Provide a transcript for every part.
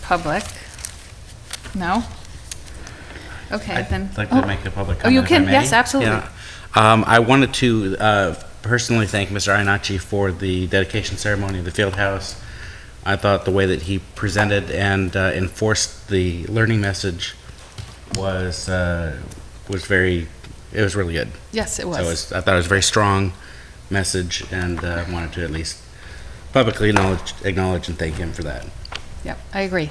public. No? Okay, then. I'd like to make a public Oh, comment, you if I can, may. yes, absolutely. Yeah. I wanted to personally thank Mr. Ionacci for the dedication ceremony of the field house. I thought the way that he presented and enforced the learning message was really good. Yes, it was. So I thought it was a very strong message, and wanted to at least publicly acknowledge and thank him for that. Yep, I agree.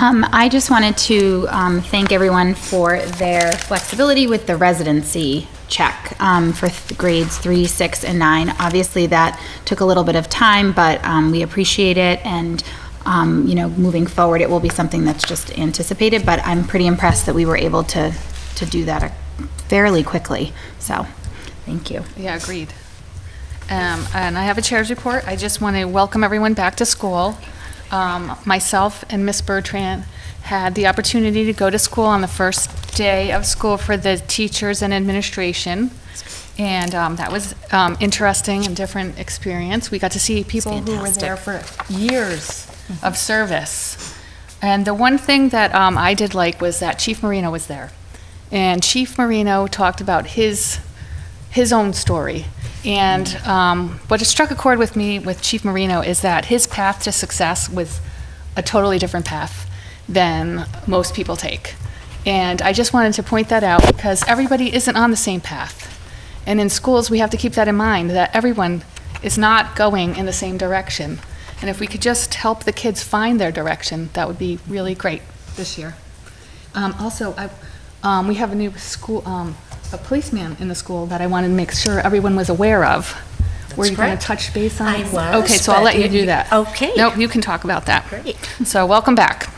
I just wanted to thank everyone for their flexibility with the residency check for grades 3, 6, and 9. Obviously, that took a little bit of time, but we appreciate it, and moving forward, it will be something that's just anticipated, but I'm pretty impressed that we were able to do that fairly quickly, so thank you. Yeah, agreed. And I have a chair's report. I just want to welcome everyone back to school. Myself and Miss Bertrand had the opportunity to go to school on the first day of school for the teachers and administration. And that was interesting and different experience. We got to see people who were there for years of service. And the one thing that I did like was that Chief Marino was there. And Chief Marino talked about his own story. And what struck a chord with me with Chief Marino is that his path to success was a totally different path than most people take. And I just wanted to point that out because everybody isn't on the same path. And in schools, we have to keep that in mind, that everyone is not going in the same direction. And if we could just help the kids find their direction, that would be really great this year. Also, we have a new school, a policeman in the school that I wanted to make sure everyone was aware of. Were you going to touch base on? I was. Okay, so I'll let you do that. Okay. Nope, you can talk about that. Great. So welcome back.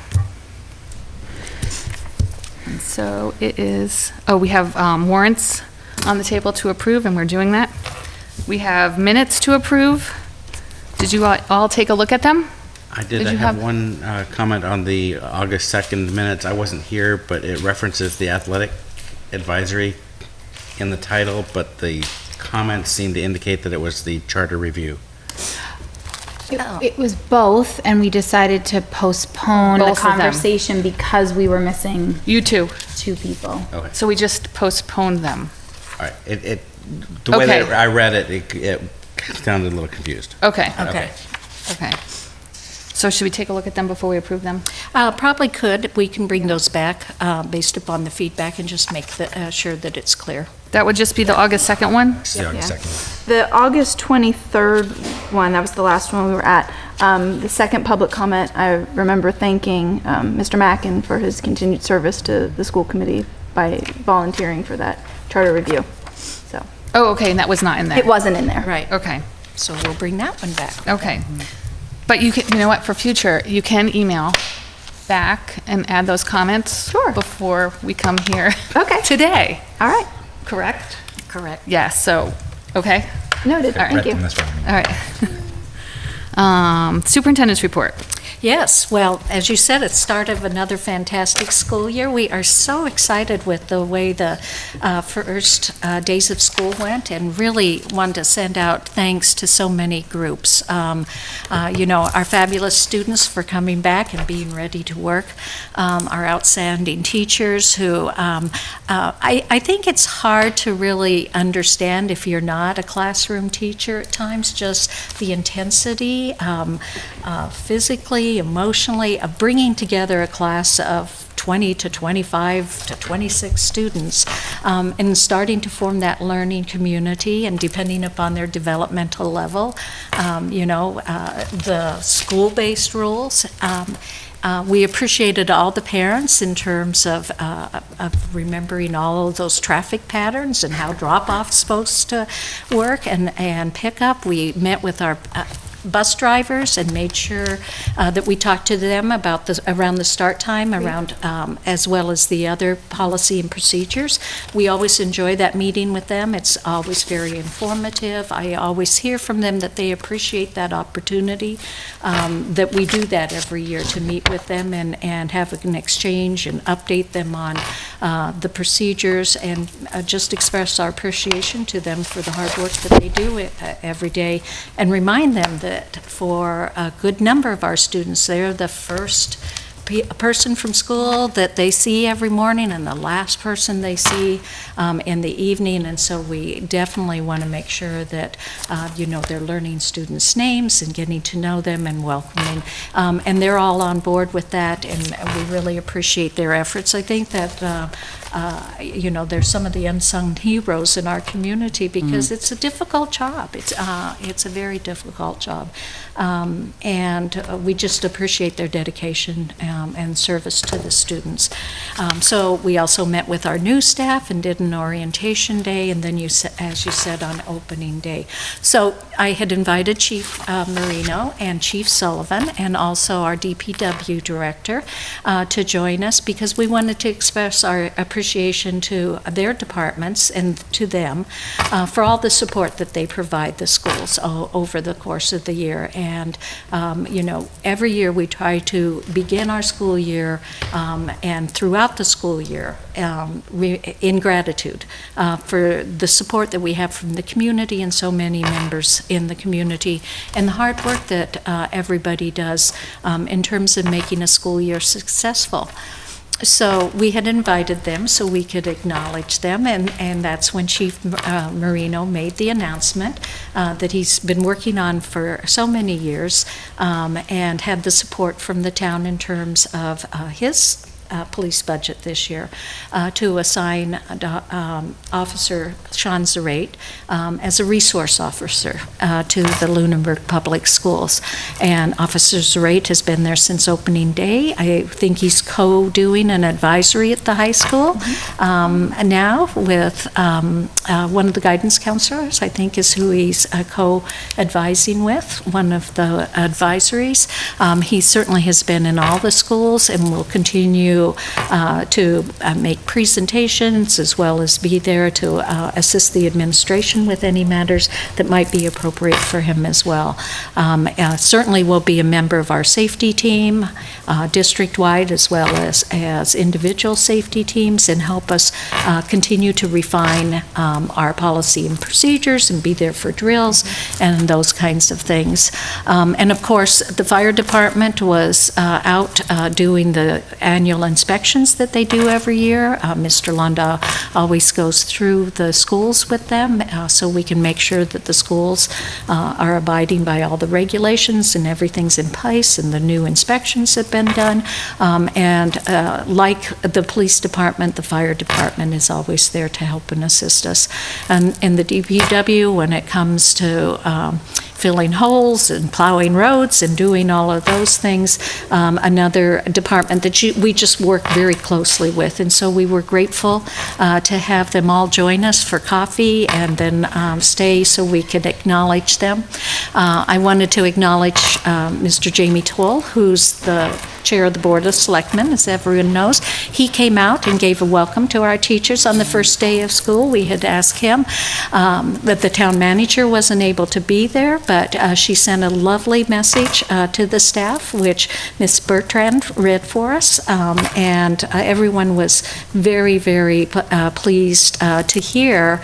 And so it is, we have warrants on the table to approve, and we're doing that. We have minutes to approve. Did you all take a look at them? I did. Did I you have have- one comment on the August 2nd minutes. I wasn't here, but it references the athletic advisory in the title, but the comments seem to indicate that it was the charter review. It was both, and we decided to postpone the Both of them. conversation because we were missing You too. 2 people. Okay. So we just postponed them. All right. The way Okay. that I read it, it sounded a little confused. Okay. Okay. Okay. So should we take a look at them before we approve them? Probably could. We can bring those back based upon the feedback and just make sure that it's clear. That would just be the August 2nd one? It's the August 2nd. The August 23rd one, that was the last one we were at. The second public comment, I remember thanking Mr. Mackin for his continued service to the school committee by volunteering for that charter review. So Oh, okay, and that was not in there? it wasn't in there. Right. Okay, So we'll bring that one back. okay. But you can, you know what, for future, you can email back and add those comments? Sure. Before we come here. Okay. Today, All right. correct? Correct. Yes, so, okay, Noted. All right. Thank you. all right. Superintendent's report. Yes, well, as you said, it's start of another fantastic school year. We are so excited with the way the first days of school went, and really want to send out thanks to so many groups. Our fabulous students for coming back and being ready to work, our outstanding teachers who, I think it's hard to really understand if you're not a classroom teacher at times, just the intensity, physically, emotionally, of bringing together a class of 20 to 25 to 26 students and starting to form that learning community, and depending upon their developmental level, the school-based rules. We appreciated all the parents in terms of remembering all of those traffic patterns and how drop-off's supposed to work and pick up. We met with our bus drivers and made sure that we talked to them about around the start time, around as well as the other policy and procedures. We always enjoy that meeting with them. It's always very informative. I always hear from them that they appreciate that opportunity, that we do that every year to meet with them and have an exchange and update them on the procedures, and just express our appreciation to them for the hard work that they do every day, and remind them that that for a good number of our students, they're the first person from school that they see every morning and the last person they see in the evening, and so we definitely want to make sure that they're learning students' names and getting to know them and welcoming, and they're all on board with that, and we really appreciate their efforts. I think that they're some of the unsung heroes in our community because it's a difficult job. It's a very difficult job, and we just appreciate their dedication and service to the students. So we also met with our new staff and did an orientation day, and then as you said, on opening day. So I had invited Chief Marino and Chief Sullivan and also our DPW director to join us because we wanted to express our appreciation to their departments and to them for all the support that they provide the schools over the course of the year. And every year we try to begin our school year and throughout the school year in gratitude for the support that we have from the community and so many members in the community and the hard work that everybody does in terms of making a school year successful. So we had invited them so we could acknowledge them, and that's when Chief Marino made the announcement that he's been working on for so many years and had the support from the town in terms of his police budget this year to assign Officer Sean Zarate as a resource officer to the Lunenburg Public Schools. And Officer Zarate has been there since opening day. I think he's co-doing an advisory at the high school now with one of the guidance counselors, I think is who he's co-advising with, one of the advisories. He certainly has been in all the schools and will continue to make presentations as well as be there to assist the administration with any matters that might be appropriate for him as well. Certainly will be a member of our safety team, district-wide as well as individual safety teams, and help us continue to refine our policy and procedures and be there for drills and those kinds of things. And of course, the fire department was out doing the annual inspections that they do every year. Mr. Londa always goes through the schools with them so we can make sure that the schools are abiding by all the regulations and everything's in place and the new inspections have been done. And like the police department, the fire department is always there to help and assist us. And in the DPW, when it comes to filling holes and plowing roads and doing all of those things, another department that we just work very closely with. And so we were grateful to have them all join us for coffee and then stay so we could acknowledge them. I wanted to acknowledge Mr. Jamie Toll, who's the chair of the Board of Selectmen, as everyone knows. He came out and gave a welcome to our teachers on the first day of school. We had asked him that the town manager wasn't able to be there, but she sent a lovely message to the staff, which Ms. Bertrand read for us, and everyone was very, very pleased to hear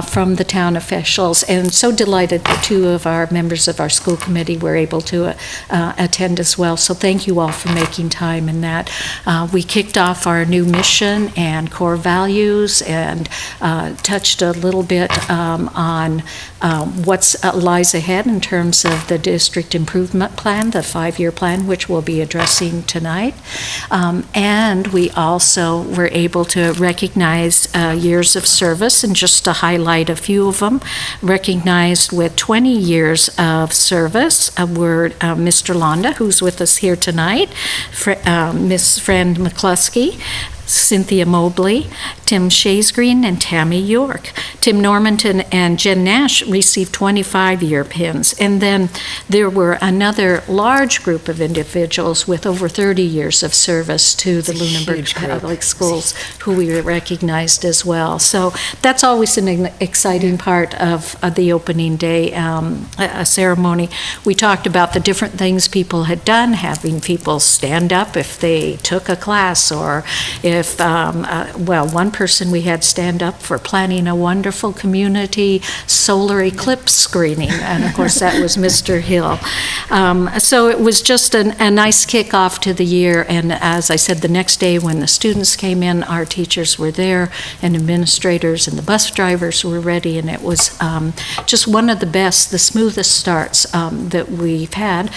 from the town officials, and so delighted that two of our members of our school committee were able to attend as well. So thank you all for making time in that. We kicked off our new mission and core values and touched a little bit on what lies ahead in terms of the district improvement plan, the 5-year plan, which we'll be addressing tonight. And we also were able to recognize years of service, and just to highlight a few of them, recognized with 20 years of service were Mr. Londa, who's with us here tonight, Miss Fran McCluskey, Cynthia Mobley, Tim Shaysgreen, and Tammy York. Tim Normanton and Jen Nash received 25-year pins. And then there were another large group of individuals with over 30 years of service to the Lunenburg Public Schools who we recognized as well. So that's always an exciting part of the opening day ceremony. We talked about the different things people had done, having people stand up if they took a class or if with, one person we had stand up for planning a wonderful community solar eclipse screening, and of course that was Mr. Hill. So it was just a nice kickoff to the year, and as I said, the next day when the students came in, our teachers were there, and administrators and the bus drivers were ready, and it was just one of the best, the smoothest starts that we've had.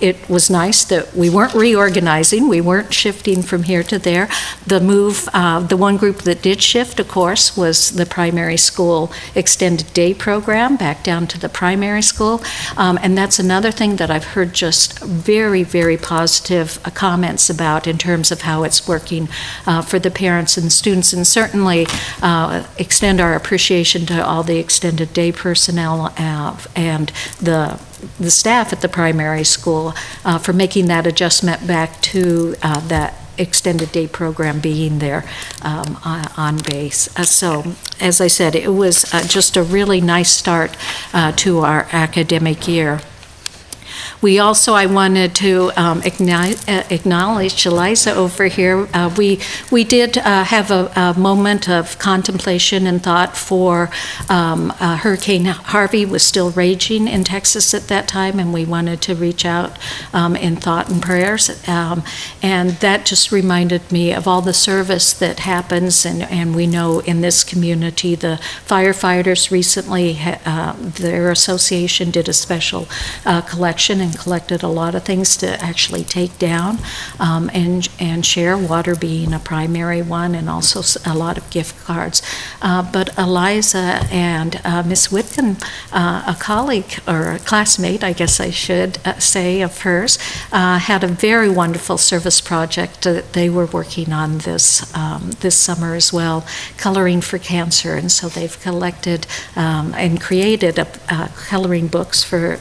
It was nice that we weren't reorganizing, we weren't shifting from here to there. The move, the one group that did shift, of course, was the primary school extended day program back down to the primary school. And that's another thing that I've heard just very, very positive comments about in terms of how it's working for the parents and students, and certainly extend our appreciation to all the extended day personnel and the staff at the primary school for making that adjustment back to that extended day program being there on base. So, as I said, it was just a really nice start to our academic year. We also, I wanted to acknowledge Eliza over here. We did have a moment of contemplation and thought for Hurricane Harvey was still raging in Texas at that time, and we wanted to reach out in thought and prayers. And that just reminded me of all the service that happens, and we know in this community, the firefighters recently, their association did a special collection and collected a lot of things to actually take down and share, water being a primary one, and also a lot of gift cards. But Eliza and Miss Whitcomb, a colleague or a classmate, I guess I should say, of hers, had a very wonderful service project that they were working on this summer as well, Coloring for Cancer. And so they've collected and created coloring books for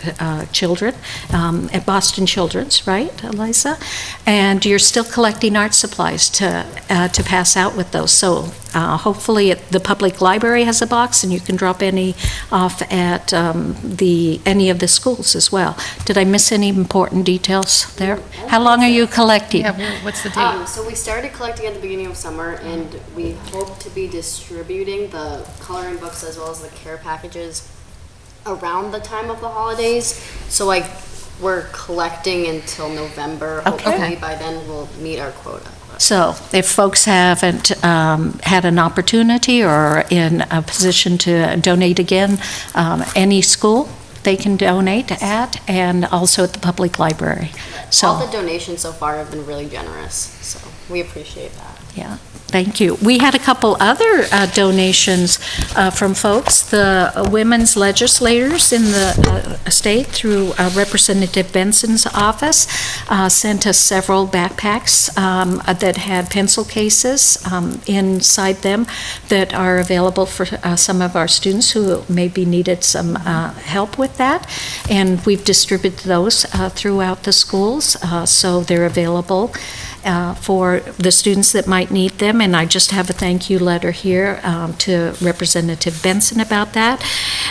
children at Boston Children's, right, Eliza? And you're still collecting art supplies to pass out with those. So hopefully the public library has a box, and you can drop any off at any of the schools as well. Did I miss any important details there? How long are you collecting? Yeah, what's the date? So we started collecting at the beginning of summer, and we hope to be distributing the coloring books as well as the care packages around the time of the holidays. So we're collecting until November. Hopefully by then we'll meet our quota. So if folks haven't had an opportunity or in a position to donate again, any school they can donate at, and also at the public library. So all the donations so far have been really generous, so we appreciate that. Yeah, thank you. We had a couple other donations from folks. The women's legislators in the state, through Representative Benson's office, sent us several backpacks that had pencil cases inside them that are available for some of our students who maybe needed some help with that. And we've distributed those throughout the schools, so they're available for the students that might need them. And I just have a thank you letter here to Representative Benson about that.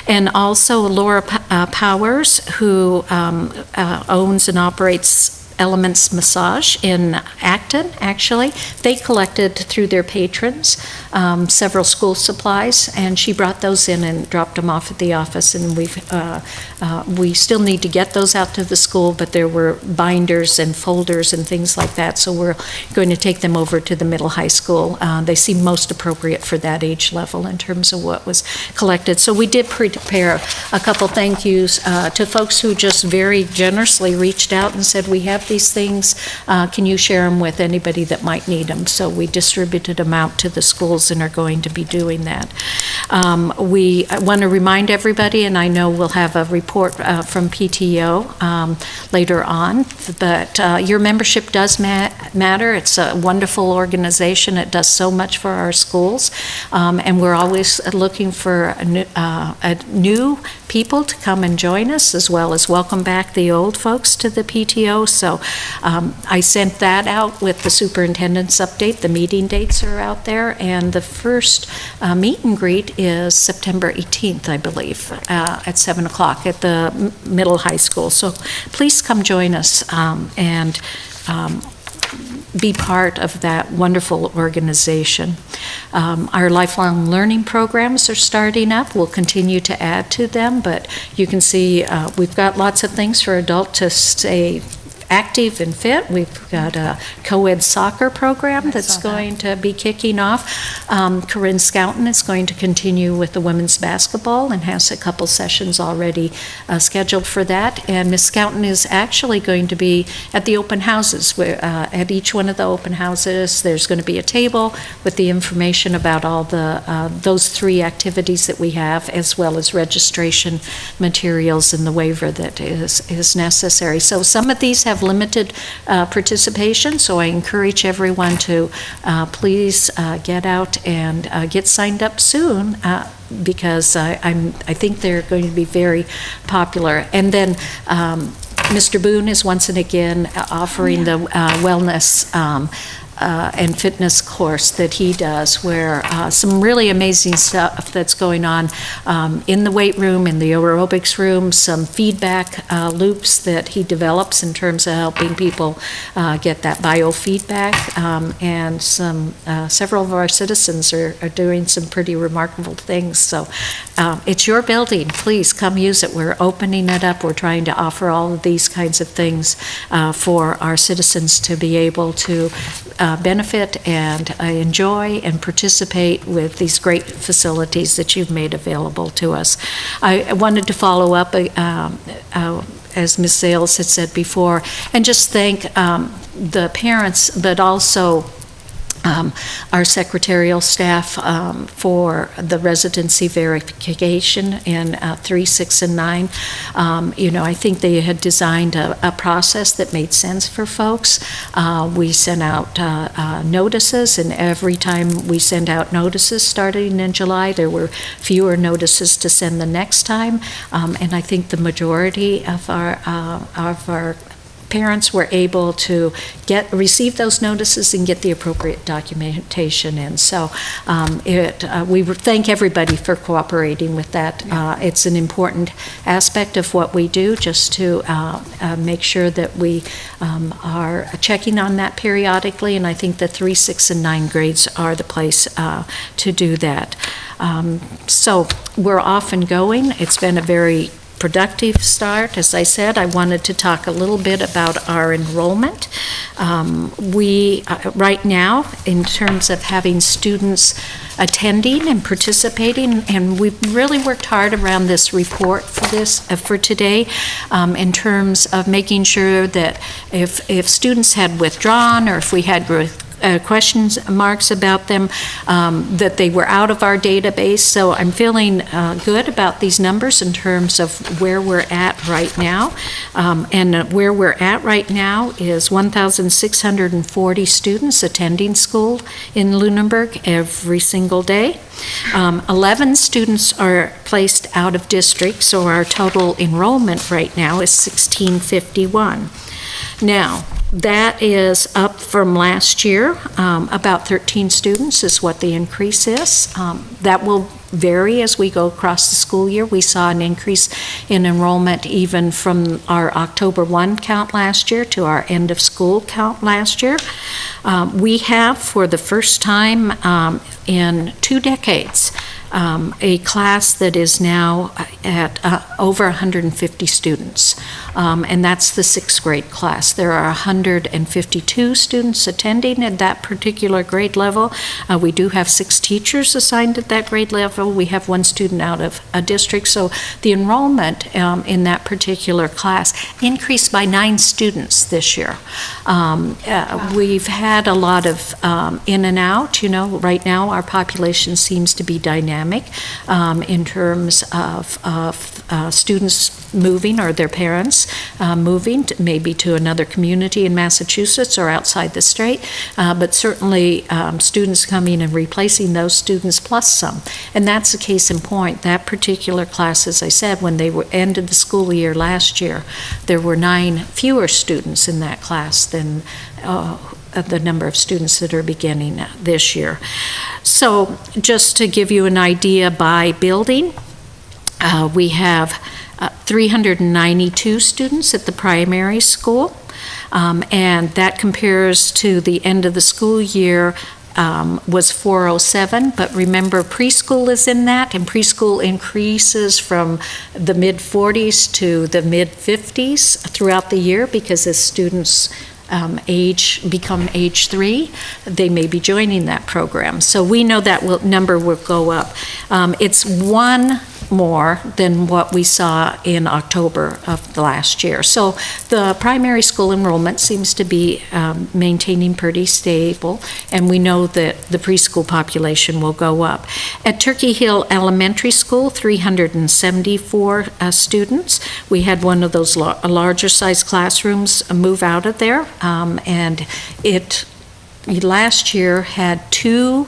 And also Laura Powers, who owns and operates Elements Massage in Acton, actually. They collected through their patrons several school supplies, and she brought those in and dropped them off at the office, and we still need to get those out to the school, but there were binders and folders and things like that, so we're going to take them over to the middle high school. They seem most appropriate for that age level in terms of what was collected. So we did prepare a couple thank yous to folks who just very generously reached out and said, we have these things, can you share them with anybody that might need them? So we distributed them out to the schools and are going to be doing that. We want to remind everybody, and I know we'll have a report from PTO later on, but your membership does matter. It's a wonderful organization. It does so much for our schools, and we're always looking for new people to come and join us, as well as welcome back the old folks to the PTO. So I sent that out with the superintendent's update. The meeting dates are out there, and the first meet and greet is September 18th, I believe, at 7 o'clock at the middle high school. So please come join us, and be part of that wonderful organization. Our lifelong learning programs are starting up. We'll continue to add to them, but you can see we've got lots of things for adults to stay active and fit. We've got a co-ed soccer program that's going to be kicking off. Corinne Scouten is going to continue with the women's basketball and has a couple sessions already scheduled for that. And Ms. Scouten is actually going to be at the open houses. Where, at each one of the open houses, there's going to be a table with the information about all the those 3 activities that we have, as well as registration materials and the waiver that is necessary. So some of these have limited participation, so I encourage everyone to please get out and get signed up soon, because I think they're going to be very popular. And then Mr. Boone is once and again offering the wellness and fitness course that he does, where some really amazing stuff that's going on in the weight room, in the aerobics room, some feedback loops that he develops in terms of helping people get that biofeedback, and several of our citizens are doing some pretty remarkable things. So it's your building. Please come use it. We're opening it up. We're trying to offer all of these kinds of things for our citizens to be able to benefit and enjoy and participate with these great facilities that you've made available to us. I wanted to follow up, as Ms. Sales had said before, and just thank the parents, but also our secretarial staff for the residency verification in 3, 6, and 9. I think they had designed a process that made sense for folks. We sent out notices, and every time we send out notices starting in July, there were fewer notices to send the next time. And I think the majority of our parents were able to receive those notices and get the appropriate documentation in. So we thank everybody for cooperating with that. It's an important aspect of what we do, just to make sure that we are checking on that periodically, and I think the 3, 6, and 9 grades are the place to do that. So we're off and going. It's been a very productive start. As I said, I wanted to talk a little bit about our enrollment. We, right now, in terms of having students attending and participating, and we've really worked hard around this report for today, in terms of making sure that if students had withdrawn, or if we had questions marks about them, that they were out of our database. So I'm feeling good about these numbers in terms of where we're at right now. And where we're at right now is 1,640 students attending school in Lunenburg every single day. 11 students are placed out of district, so our total enrollment right now is 1,651. Now, that is up from last year. About 13 students is what the increase is. That will vary as we go across the school year. We saw an increase in enrollment even from our October 1 count last year to our end of school count last year. We have, for the first time in 2 decades, a class that is now at over 150 students, and that's the 6th grade class. There are 152 students attending at that particular grade level. We do have 6 teachers assigned at that grade level. We have 1 student out of a district, so the enrollment in that particular class increased by 9 students this year. We've had a lot of in and out. Right now our population seems to be dynamic. In terms of students moving, or their parents moving maybe to another community in Massachusetts or outside the state, but certainly students coming and replacing those students plus some. And that's the case in point. That particular class, as I said, when they ended the school year last year, there were 9 fewer students in that class than the number of students that are beginning this year. So just to give you an idea by building, we have 392 students at the primary school. And that compares to the end of the school year was 407, but remember preschool is in that, and preschool increases from the mid-40s to the mid-50s throughout the year because as students become age 3, they may be joining that program. So we know that number will go up. It's one more than what we saw in October of the last year. So the primary school enrollment seems to be maintaining pretty stable, and we know that the preschool population will go up. At Turkey Hill Elementary School, 374 students. We had one of those larger size classrooms move out of there, and it last year had 2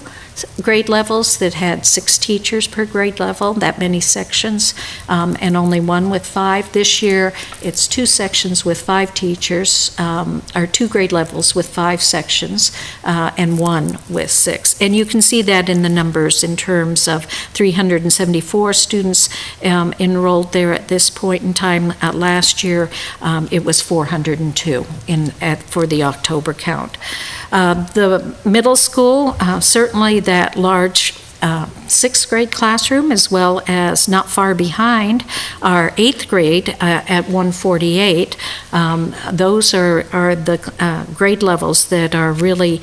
grade levels that had 6 teachers per grade level, that many sections, and only 1 with 5. This year, it's 2 sections with 5 teachers, or 2 grade levels with 5 sections, and 1 with 6. And you can see that in the numbers in terms of 374 students enrolled there at this point in time. Last year, it was 402 for the October count. The middle school, certainly that large 6th grade classroom, as well as not far behind our 8th grade at 148. Those are the grade levels that are really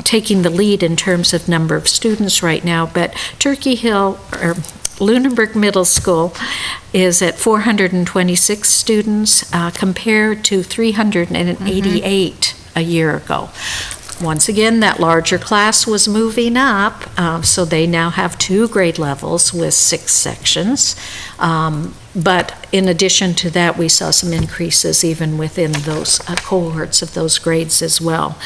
taking the lead in terms of number of students right now. But Turkey Hill, or Lunenburg Middle School, is at 426 students compared to 388 a year ago. Once again, that larger class was moving up, so they now have 2 grade levels with 6 sections. But in addition to that, we saw some increases even within those cohorts of those grades as well.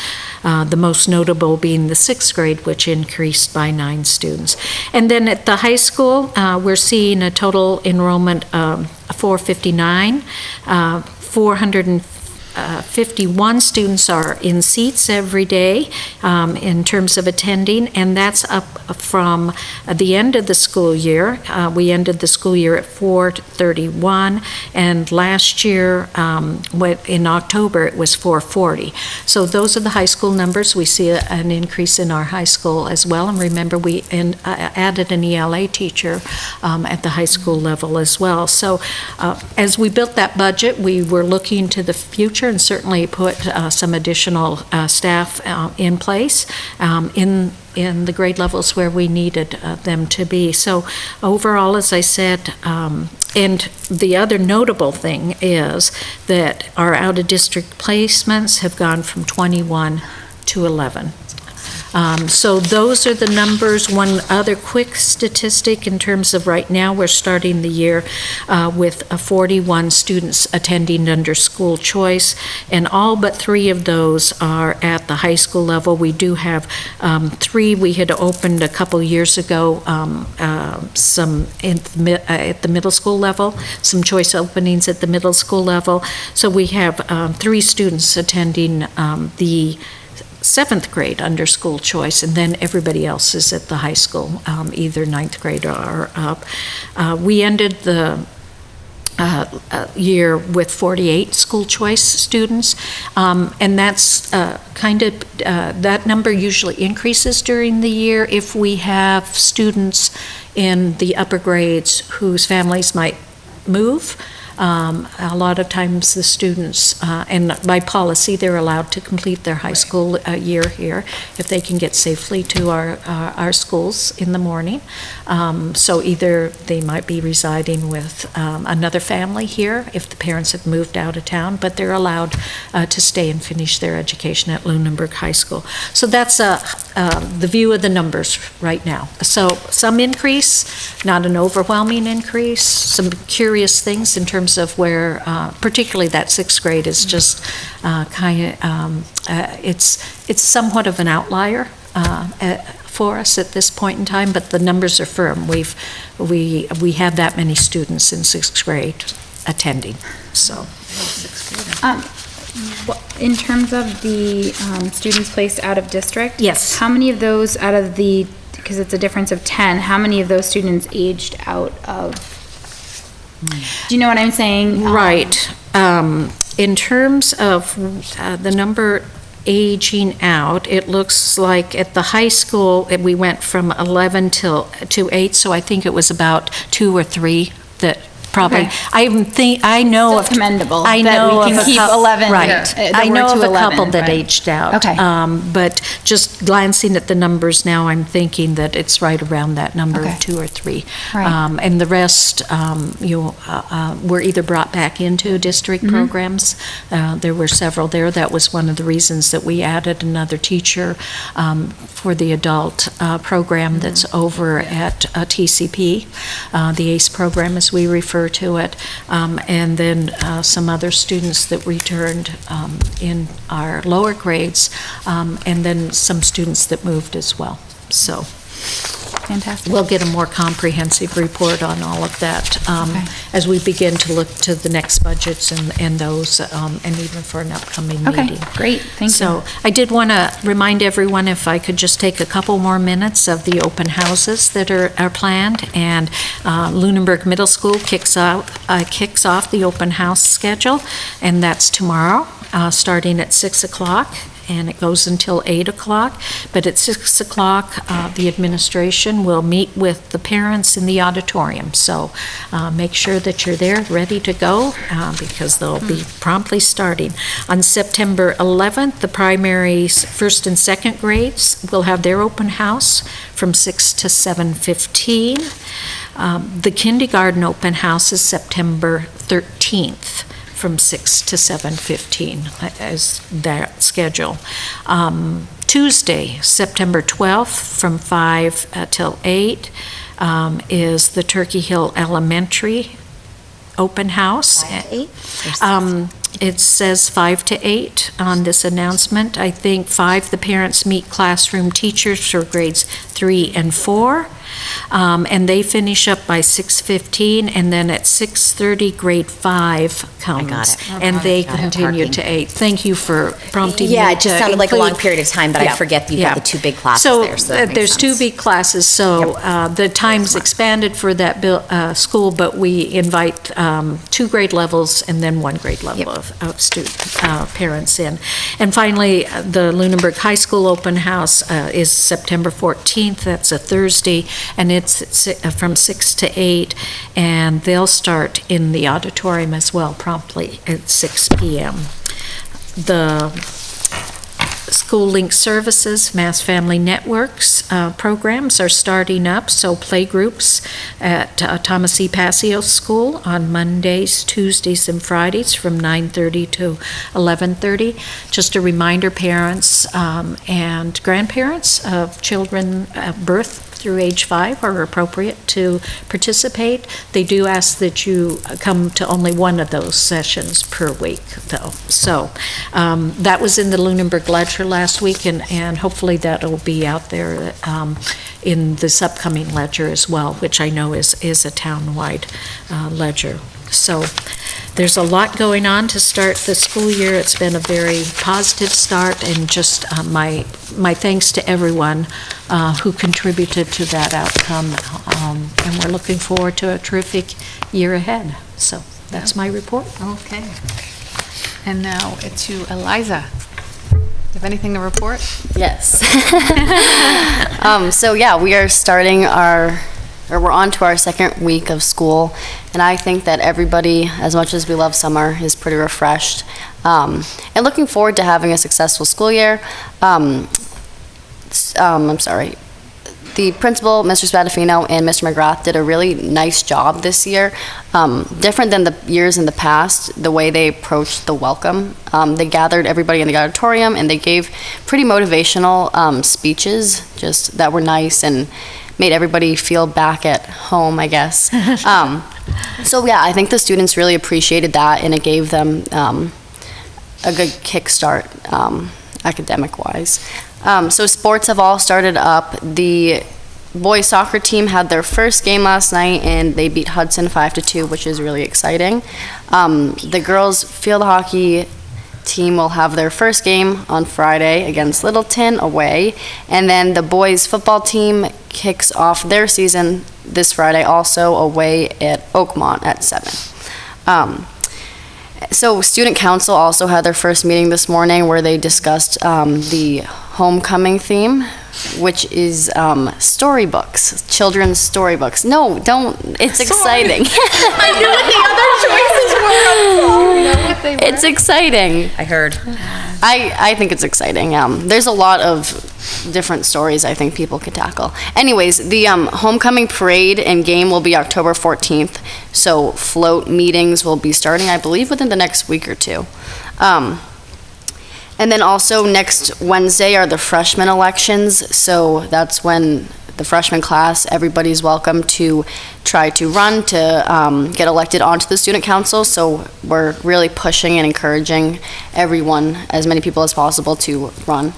The most notable being the 6th grade, which increased by 9 students. And then at the high school, we're seeing a total enrollment of 459, 451 students are in seats every day in terms of attending, and that's up from the end of the school year. We ended the school year at 431, and last year in October it was 440. So those are the high school numbers. We see an increase in our high school as well, and remember we added an ELA teacher at the high school level as well. So as we built that budget, we were looking to the future and certainly put some additional staff in place in the grade levels where we needed them to be. So overall, as I said, and the other notable thing is that our out-of-district placements have gone from 21 to 11. So those are the numbers. One other quick statistic in terms of right now, we're starting the year with 41 students attending under school choice, and all but 3 of those are at the high school level. We do have 3 we had opened a couple years ago, some at the middle school level, some choice openings at the middle school level. So we have 3 students attending the 7th grade under school choice, and then everybody else is at the high school, either 9th grade or up. We ended the year with 48 school choice students, and that's that number usually increases during the year if we have students in the upper grades whose families might move. A lot of times the students, and by policy, they're allowed to complete their high school year here if they can get safely to our schools in the morning. So either they might be residing with another family here if the parents have moved out of town, but they're allowed to stay and finish their education at Lunenburg High School. So that's the view of the numbers right now. So some increase, not an overwhelming increase, some curious things in terms of where, particularly that 6th grade is just it's somewhat of an outlier for us at this point in time, but the numbers are firm. We have that many students in 6th grade attending. So, In terms of the students placed out of district? Yes. How many of those out of because it's a difference of 10, how many of those students aged out of? Do you know what I'm saying? Right. in terms of the number aging out, it looks like at the high school, we went from 11 to 8, so I think it was about 2 or 3 that probably, Okay. I know of. Still commendable I that know we of can a keep cou- 11, Right. that I we're know to of a 11, couple that right. aged out. Okay. But just glancing at the numbers now, I'm thinking that it's right around that number Okay. of 2 or 3. Right. And the rest, were either brought back into district Mm-hmm. programs. There were several there. That was one of the reasons that we added another teacher for the adult program that's over at TCP, the ACE program as we refer to it, and then some other students that returned in our lower grades, and then some students that moved as well. So Fantastic. we'll get a more comprehensive report on all of that Okay. as we begin to look to the next budgets and those, and even for an upcoming Okay, meeting. great, thank you. So I did want to remind everyone, if I could just take a couple more minutes of the open houses that are planned. And Lunenburg Middle School kicks off the open house schedule, and that's tomorrow, starting at 6 o'clock. And it goes until 8 o'clock. But at 6 o'clock, the administration will meet with the parents in the auditorium. So make sure that you're there, ready to go, because they'll be promptly starting. On September 11th, the primaries, first and second grades will have their open house from 6 to 7:15. The kindergarten open house is September 13th. From 6 to 7:15 as that schedule. Tuesday, September 12th, from 5 till 8, is the Turkey Hill Elementary open house. 5 to 8? It says 5 to 8 on this announcement. I think 5, the parents meet classroom teachers for grades 3 and 4. And they finish up by 6:15, and then at 6:30, grade 5 comes. got it. And they Got it. continue Parking. to 8. Thank you for prompting me Yeah, it just to sounded like a long include- period of time, but I Yeah, forget that you yeah. have the 2 big classes So there, so that makes there's 2 sense. big classes, so the time's expanded for that school, but we invite 2 grade levels and then 1 grade level of student, parents in. And finally, the Lunenburg High School open house is September 14th, that's a Thursday, and it's from 6 to 8, and they'll start in the auditorium as well, promptly at 6 p.m. The School Link Services, Mass Family Networks programs are starting up, so playgroups at Thomas E. Passio School on Mondays, Tuesdays, and Fridays from 9:30 to 11:30. Just a reminder, parents and grandparents of children birth through age 5 are appropriate to participate. They do ask that you come to only one of those sessions per week, though. So that was in the Lunenburg Ledger last week, and hopefully that'll be out there in this upcoming ledger as well, which I know is a town-wide ledger. So there's a lot going on to start the school year. It's been a very positive start, and just my thanks to everyone who contributed to that outcome. And we're looking forward to a terrific year ahead. So that's my report. Okay. And now to Eliza. You have anything to report? Yes. So yeah, we are starting we're on to our second week of school, and I think that everybody, as much as we love summer, is pretty refreshed, and looking forward to having a successful school year. I'm sorry. The principal, Mr. Spadafino, and Mr. McGrath did a really nice job this year. Different than the years in the past, the way they approached the welcome. They gathered everybody in the auditorium, and they gave pretty motivational speeches, just that were nice and made everybody feel back at home, I guess. So yeah, I think the students really appreciated that, and it gave them a good kickstart academic-wise. So sports have all started up. The boys soccer team had their first game last night, and they beat Hudson 5-2, which is really exciting. The girls field hockey team will have their first game on Friday against Littleton away, and then the boys football team kicks off their season this Friday also away at Oakmont at 7. So student council also had their first meeting this morning where they discussed the homecoming theme, which is storybooks, children's storybooks. No, don't, it's exciting. I knew what the other choices were. It's exciting. I heard. I think it's exciting. There's a lot of different stories I think people could tackle. Anyways, the homecoming parade and game will be October 14th, so float meetings will be starting, I believe, within the next week or two. And then also next Wednesday are the freshman elections, so that's when the freshman class, everybody's welcome to try to run to get elected onto the student council. So we're really pushing and encouraging everyone, as many people as possible, to run.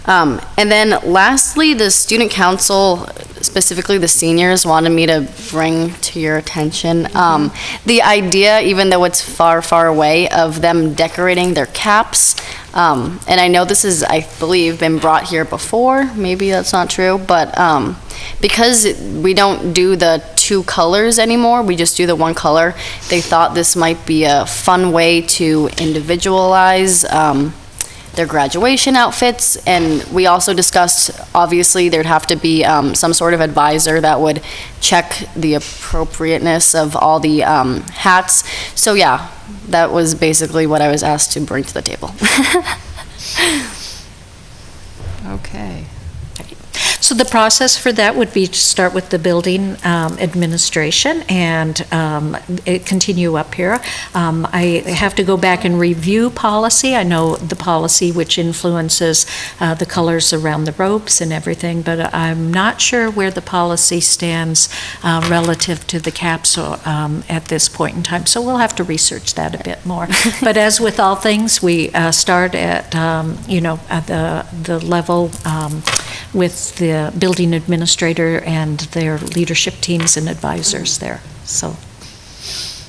And then lastly, the student council, specifically the seniors, wanted me to bring to your attention the idea, even though it's far, far away, of them decorating their caps. And I know this is, I believe, been brought here before. Maybe that's not true, but because we don't do the two colors anymore, we just do the one color, they thought this might be a fun way to individualize their graduation outfits. And we also discussed, obviously, there'd have to be some sort of advisor that would check the appropriateness of all the hats. So yeah, that was basically what I was asked to bring to the table. Okay. So the process for that would be to start with the building administration and continue up here. I have to go back and review policy. I know the policy which influences the colors around the ropes and everything, but I'm not sure where the policy stands relative to the caps at this point in time. So we'll have to research that a bit more. But as with all things, we start at, at the level with the building administrator and their leadership teams and advisors there, so.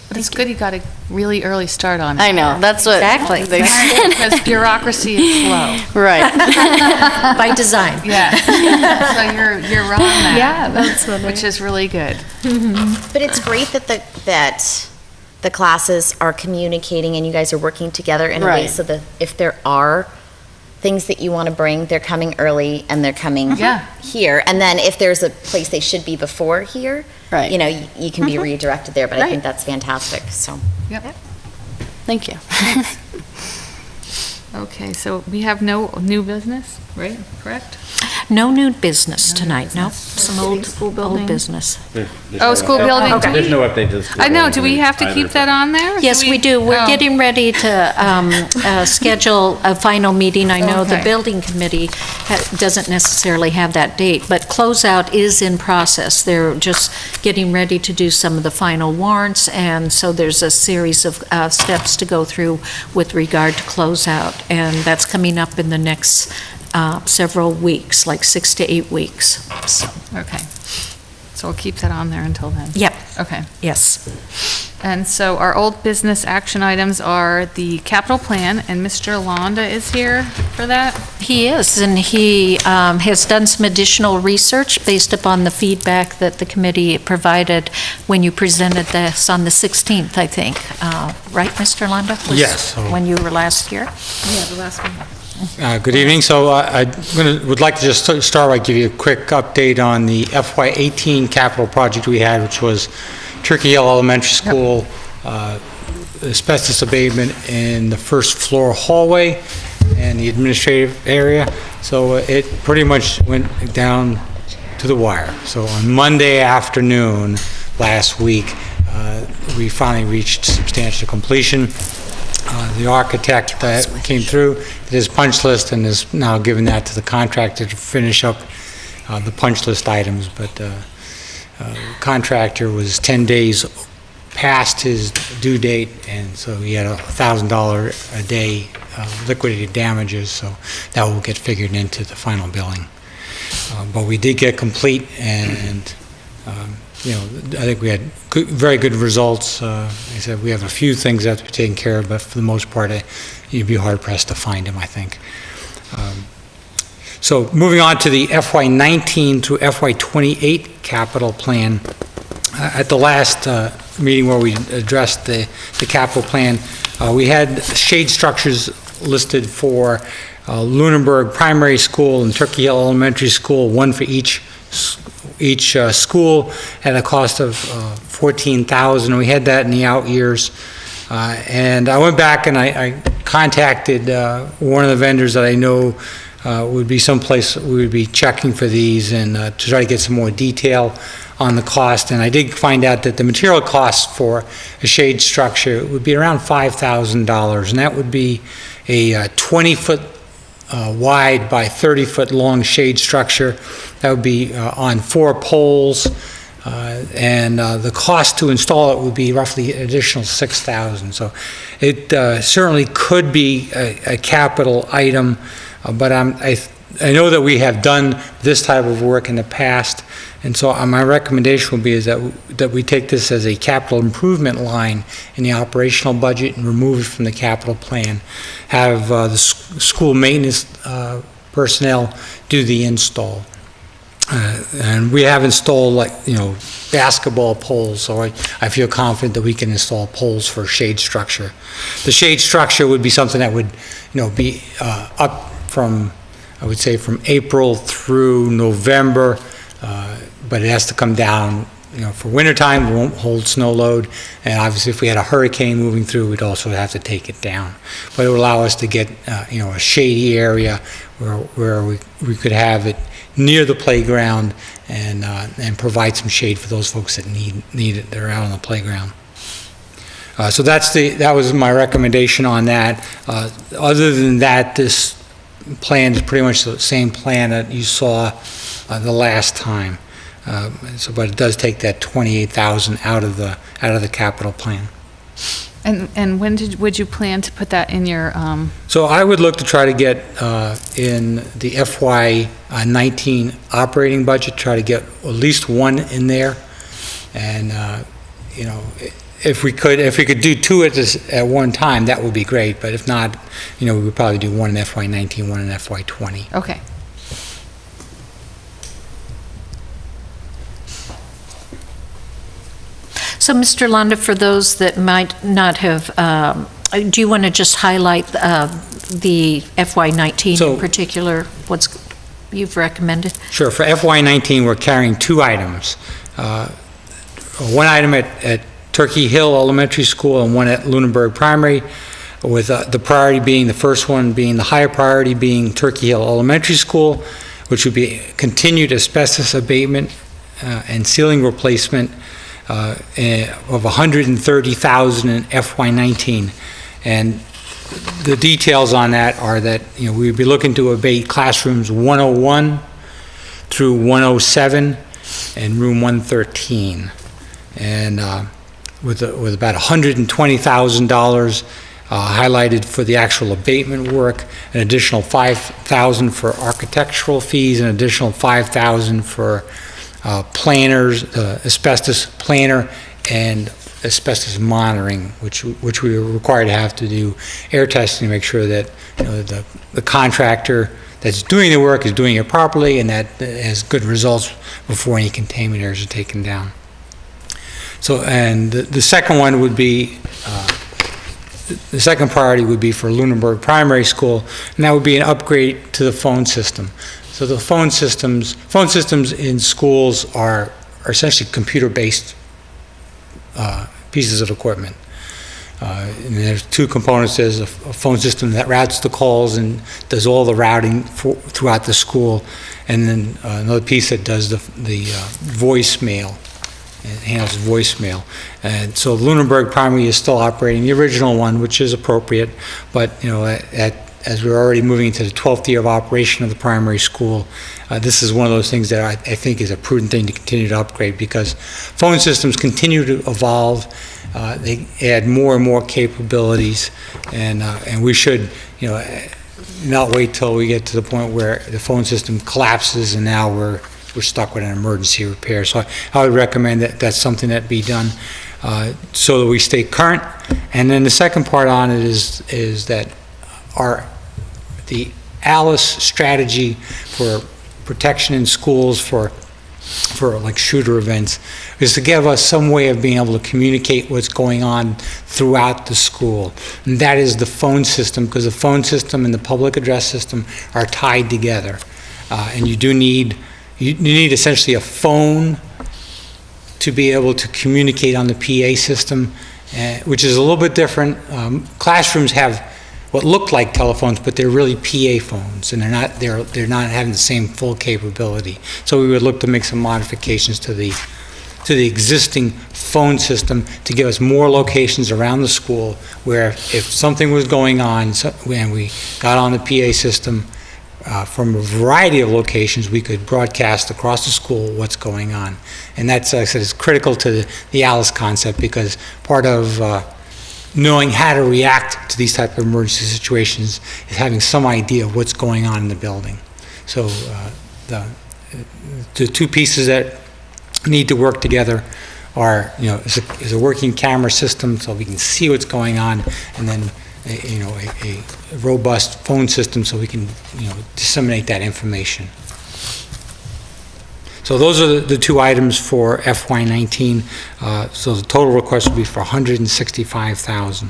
But it's good you got a really early start on it. I know, that's what. Exactly. they- Because bureaucity is slow. Right. By design. Yeah. So you're on that. Yeah, that's what Which is really good. But it's great that the classes are communicating and you guys are working together in a way Right. so that if there are things that you want to bring, they're coming early and they're coming Yeah. here. And then if there's a place they should be before here, Right. you can be redirected there. But I Right. think that's fantastic, so. Yep. Thank you. Okay, so we have no new business, right? Correct? No new business tonight, no. Some old business. Oh, school building. Okay. There's no update to the school I know, do building we have to either. keep that on there? Yes, we do. We're Oh. getting ready to schedule a final meeting. I know the Okay. building committee doesn't necessarily have that date, but closeout is in process. They're just getting ready to do some of the final warrants, and so there's a series of steps to go through with regard to closeout, and that's coming up in the next several weeks, like 6 to 8 weeks. So, Okay. So we'll keep that on there until then. Yep, Okay. yes. And so our old business action items are the capital plan, and Mr. Londa is here for that. He is, and he has done some additional research based upon the feedback that the committee provided when you presented this on the 16th, I think. Right, Mr. Londa? Was Yes. When you were last here? Yeah, the last one. Good evening. So I would like to just start by giving you a quick update on the FY18 capital project we had, which was Turkey Hill Elementary School, asbestos abatement in the first floor hallway and the administrative area. So it pretty much went down to the wire. So on Monday afternoon last week, we finally reached substantial completion. The architect that came through did his punch list and is now giving that to the contractor to finish up the punch list items. But the contractor was 10 days past his due date, and so he had $1,000 a day liquidated damages, so that will get figured into the final billing. But we did get complete, and I think we had very good results. Like I said, we have a few things that have to be taken care of, but for the most part, you'd be hard-pressed to find them, I think. So moving on to the FY19 through FY28 capital plan. At the last meeting where we addressed the capital plan, We had shade structures listed for Lunenburg Primary School and Turkey Hill Elementary School, one for each school at a cost of $14,000. We had that in the out years. And I went back and I contacted one of the vendors that I know would be someplace we would be checking for these and to try to get some more detail on the cost. And I did find out that the material cost for a shade structure would be around $5,000, and that would be a 20-foot wide by 30-foot long shade structure. That would be on 4 poles, and the cost to install it would be roughly an additional $6,000. So it certainly could be a capital item, but I know that we have done this type of work in the past, and so my recommendation would be is that we take this as a capital improvement line in the operational budget and remove it from the capital plan. Have the school maintenance personnel do the install. And we have installed, like, basketball poles, so I feel confident that we can install poles for shade structure. The shade structure would be something that would, be up from, I would say, from April through November, but it has to come down, for wintertime. It won't hold snow load, and obviously if we had a hurricane moving through, we'd also have to take it down. But it would allow us to get, a shady area where we could have it near the playground and provide some shade for those folks that need it. They're out on the playground. So that was my recommendation on that. Other than that, this plan is pretty much the same plan that you saw the last time. But it does take that $28,000 out of the capital plan. And when would you plan to put that in your, So I would look to try to get in the FY19 operating budget, try to get at least one in there. And, if we could do 2 at one time, that would be great. But if not, we would probably do 1 in FY19, 1 in FY20. okay. So, Mr. Londa, for those that might not have, do you want to just highlight the FY19 So- in particular, what's you've recommended? Sure. For FY19, we're carrying 2 items. One item at Turkey Hill Elementary School and one at Lunenburg Primary, with the priority being, the first one being, the higher priority being Turkey Hill Elementary School, which would be continued asbestos abatement and ceiling replacement of $130,000 in FY19. And the details on that are that, we'd be looking to abate classrooms 101 through 107 and room 113. And with about $120,000 highlighted for the actual abatement work, an additional $5,000 for architectural fees, an additional $5,000 for planners, asbestos planner, and asbestos monitoring, which we are required to have to do air testing to make sure that the contractor that's doing the work is doing it properly and that it has good results before any containment areas are taken down. So, and the second one would be, the second priority would be for Lunenburg Primary School, and that would be an upgrade to the phone system. So the phone systems in schools are essentially computer-based pieces of equipment. And there's 2 components. There's a phone system that routes the calls and does all the routing throughout the school, and then another piece that does the voicemail. It handles voicemail. And so Lunenburg Primary is still operating the original one, which is appropriate, but as we're already moving into the 12th year of operation of the primary school, this is one of those things that I think is a prudent thing to continue to upgrade, because phone systems continue to evolve. They add more and more capabilities, and we should, not wait till we get to the point where the phone system collapses and now we're stuck with an emergency repair. So I would recommend that that's something that be done so that we stay current. And then the second part on it is that the ALICE strategy for protection in schools for for like shooter events, is to give us some way of being able to communicate what's going on throughout the school. And that is the phone system, because the phone system and the public address system are tied together. And you need essentially a phone to be able to communicate on the PA system, which is a little bit different. Classrooms have what look like telephones, but they're really PA phones, and they're not having the same full capability. So we would look to make some modifications to the existing phone system to give us more locations around the school where if something was going on and we got on the PA system from a variety of locations, we could broadcast across the school what's going on. And that's, like I said, is critical to the ALICE concept, because part of knowing how to react to these type of emergency situations is having some idea of what's going on in the building. So the two pieces that need to work together are, is a working camera system so we can see what's going on, and then a robust phone system so we can disseminate that information. So those are the two items for FY19. So the total request would be for $165,000.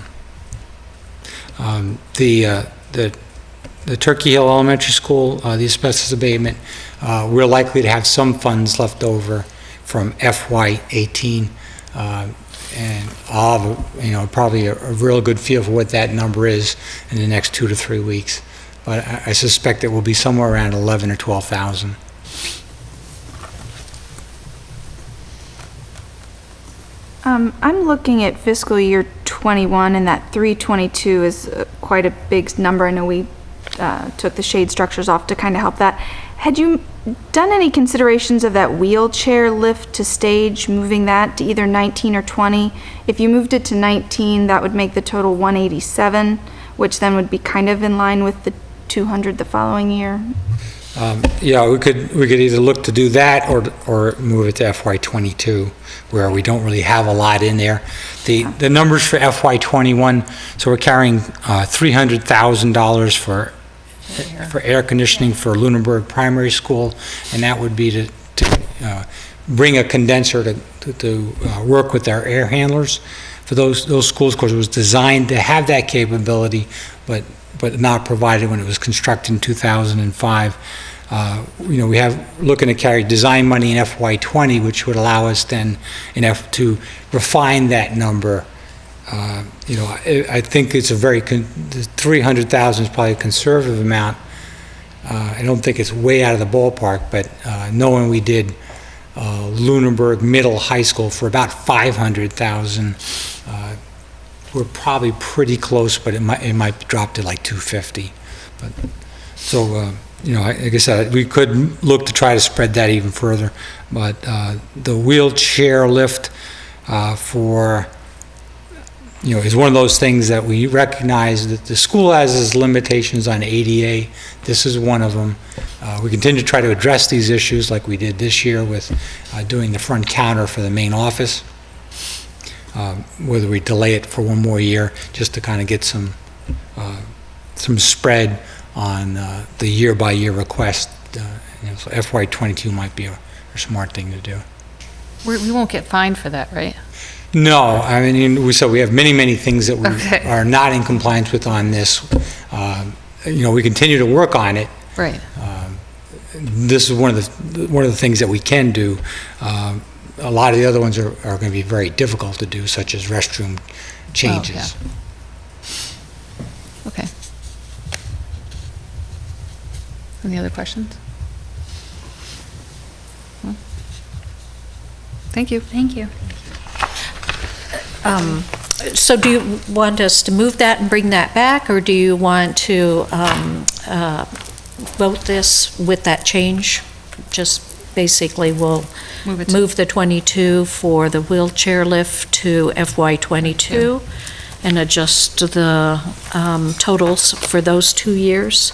The Turkey Hill Elementary School, the asbestos abatement, we're likely to have some funds left over from FY18, and I'll have probably a real good feel for what that number is in the next 2 to 3 weeks. But I suspect it will be somewhere around 11 or 12,000. I'm looking at fiscal year 21, and that 322 is quite a big number. I know we took the shade structures off to kind of help that. Had you done any considerations of that wheelchair lift to stage, moving that to either 19 or 20? If you moved it to 19, that would make the total 187, which then would be kind of in line with the 200 the following year. Yeah, we could either look to do that or move it to FY22, where we don't really have a lot in there. The numbers for FY21, so we're carrying $300,000 for air conditioning for Lunenburg Primary School, and that would be to bring a condenser to work with our air handlers for those schools, because it was designed to have that capability, but not provided when it was constructed in 2005. We have looking to carry design money in FY20, which would allow us then to refine that number. I think it's the 300,000 is probably a conservative amount. I don't think it's way out of the ballpark, but knowing we did Lunenburg Middle High School for about 500,000, we're probably pretty close, but it might drop to like 250. But so like I said, we could look to try to spread that even further. But the wheelchair lift is one of those things that we recognize that the school has its limitations on ADA. This is one of them. We continue to try to address these issues like we did this year with doing the front counter for the main office. Whether we delay it for one more year just to kind of get some spread on the year-by-year request. So FY22 might be a smart thing to do. We won't get fined for that, right? No, I mean, we have many things that we are not in compliance with on this. We continue to work on it. Right. This is one of the things that we can do. A lot of the other ones are going to be very difficult to do, such as restroom changes. Oh, yeah. Okay. Any other questions? No? Thank you. Thank you. So do you want us to move that and bring that back, or do you want to vote this with that change? Just basically we'll move the 22 for the wheelchair lift to FY22 and adjust the totals for those 2 years.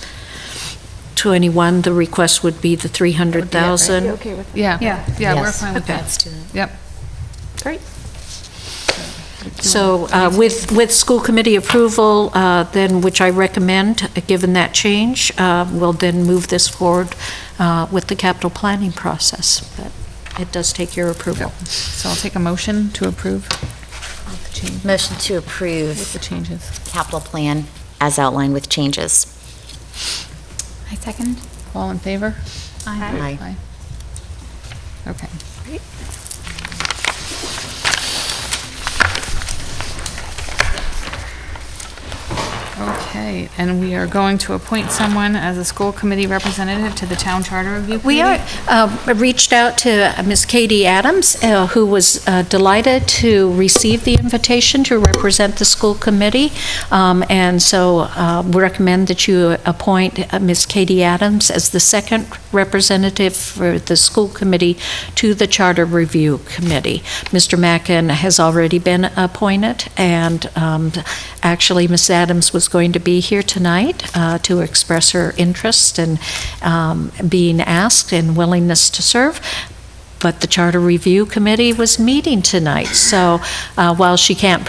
21, the request would be the 300,000. Are you okay with that? Yeah, we're Yes. fine with Okay. that. Let's do that. Yep. Great. So with school committee approval, then, which I recommend, given that change, we'll then move this forward with the capital planning process. But it does take your approval. So I'll take a motion to approve with the change- Motion to with approve the changes. capital plan as outlined with changes. I second. All in favor? Aye. Aye. Okay. Okay, and we are going to appoint someone as a school committee representative to the Town Charter Review Committee. We reached out to Ms. Katie Adams, who was delighted to receive the invitation to represent the school committee. And so we recommend that you appoint Ms. Katie Adams as the second representative for the school committee to the Charter Review Committee. Mr. Mackin has already been appointed, and actually, Ms. Adams was going to be here tonight to express her interest in being asked and willingness to serve. But the Charter Review Committee was meeting tonight, so while she can't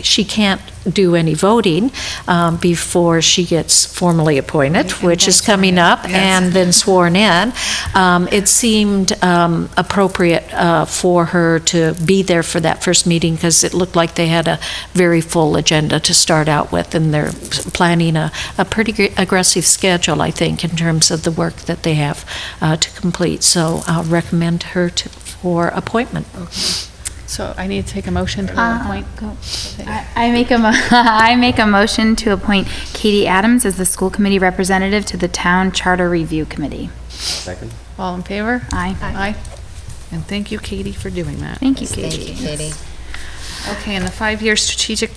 she can't do any voting before she gets formally appointed, which is coming up, and then sworn in, it seemed appropriate for her to be there for that first meeting, because it looked like they had a very full agenda to start out with, and they're planning a pretty aggressive schedule, I think, in terms of the work that they have to complete. So I'll recommend her for appointment. So I need to take a motion to appoint. I make I make a motion to appoint Katie Adams as the school committee representative to the Town Charter Review Committee. Second? All in favor? Aye. Aye. And thank you, Katie, for doing that. Thank you, Thank Katie. you, Katie. Okay, and the 5-year strategic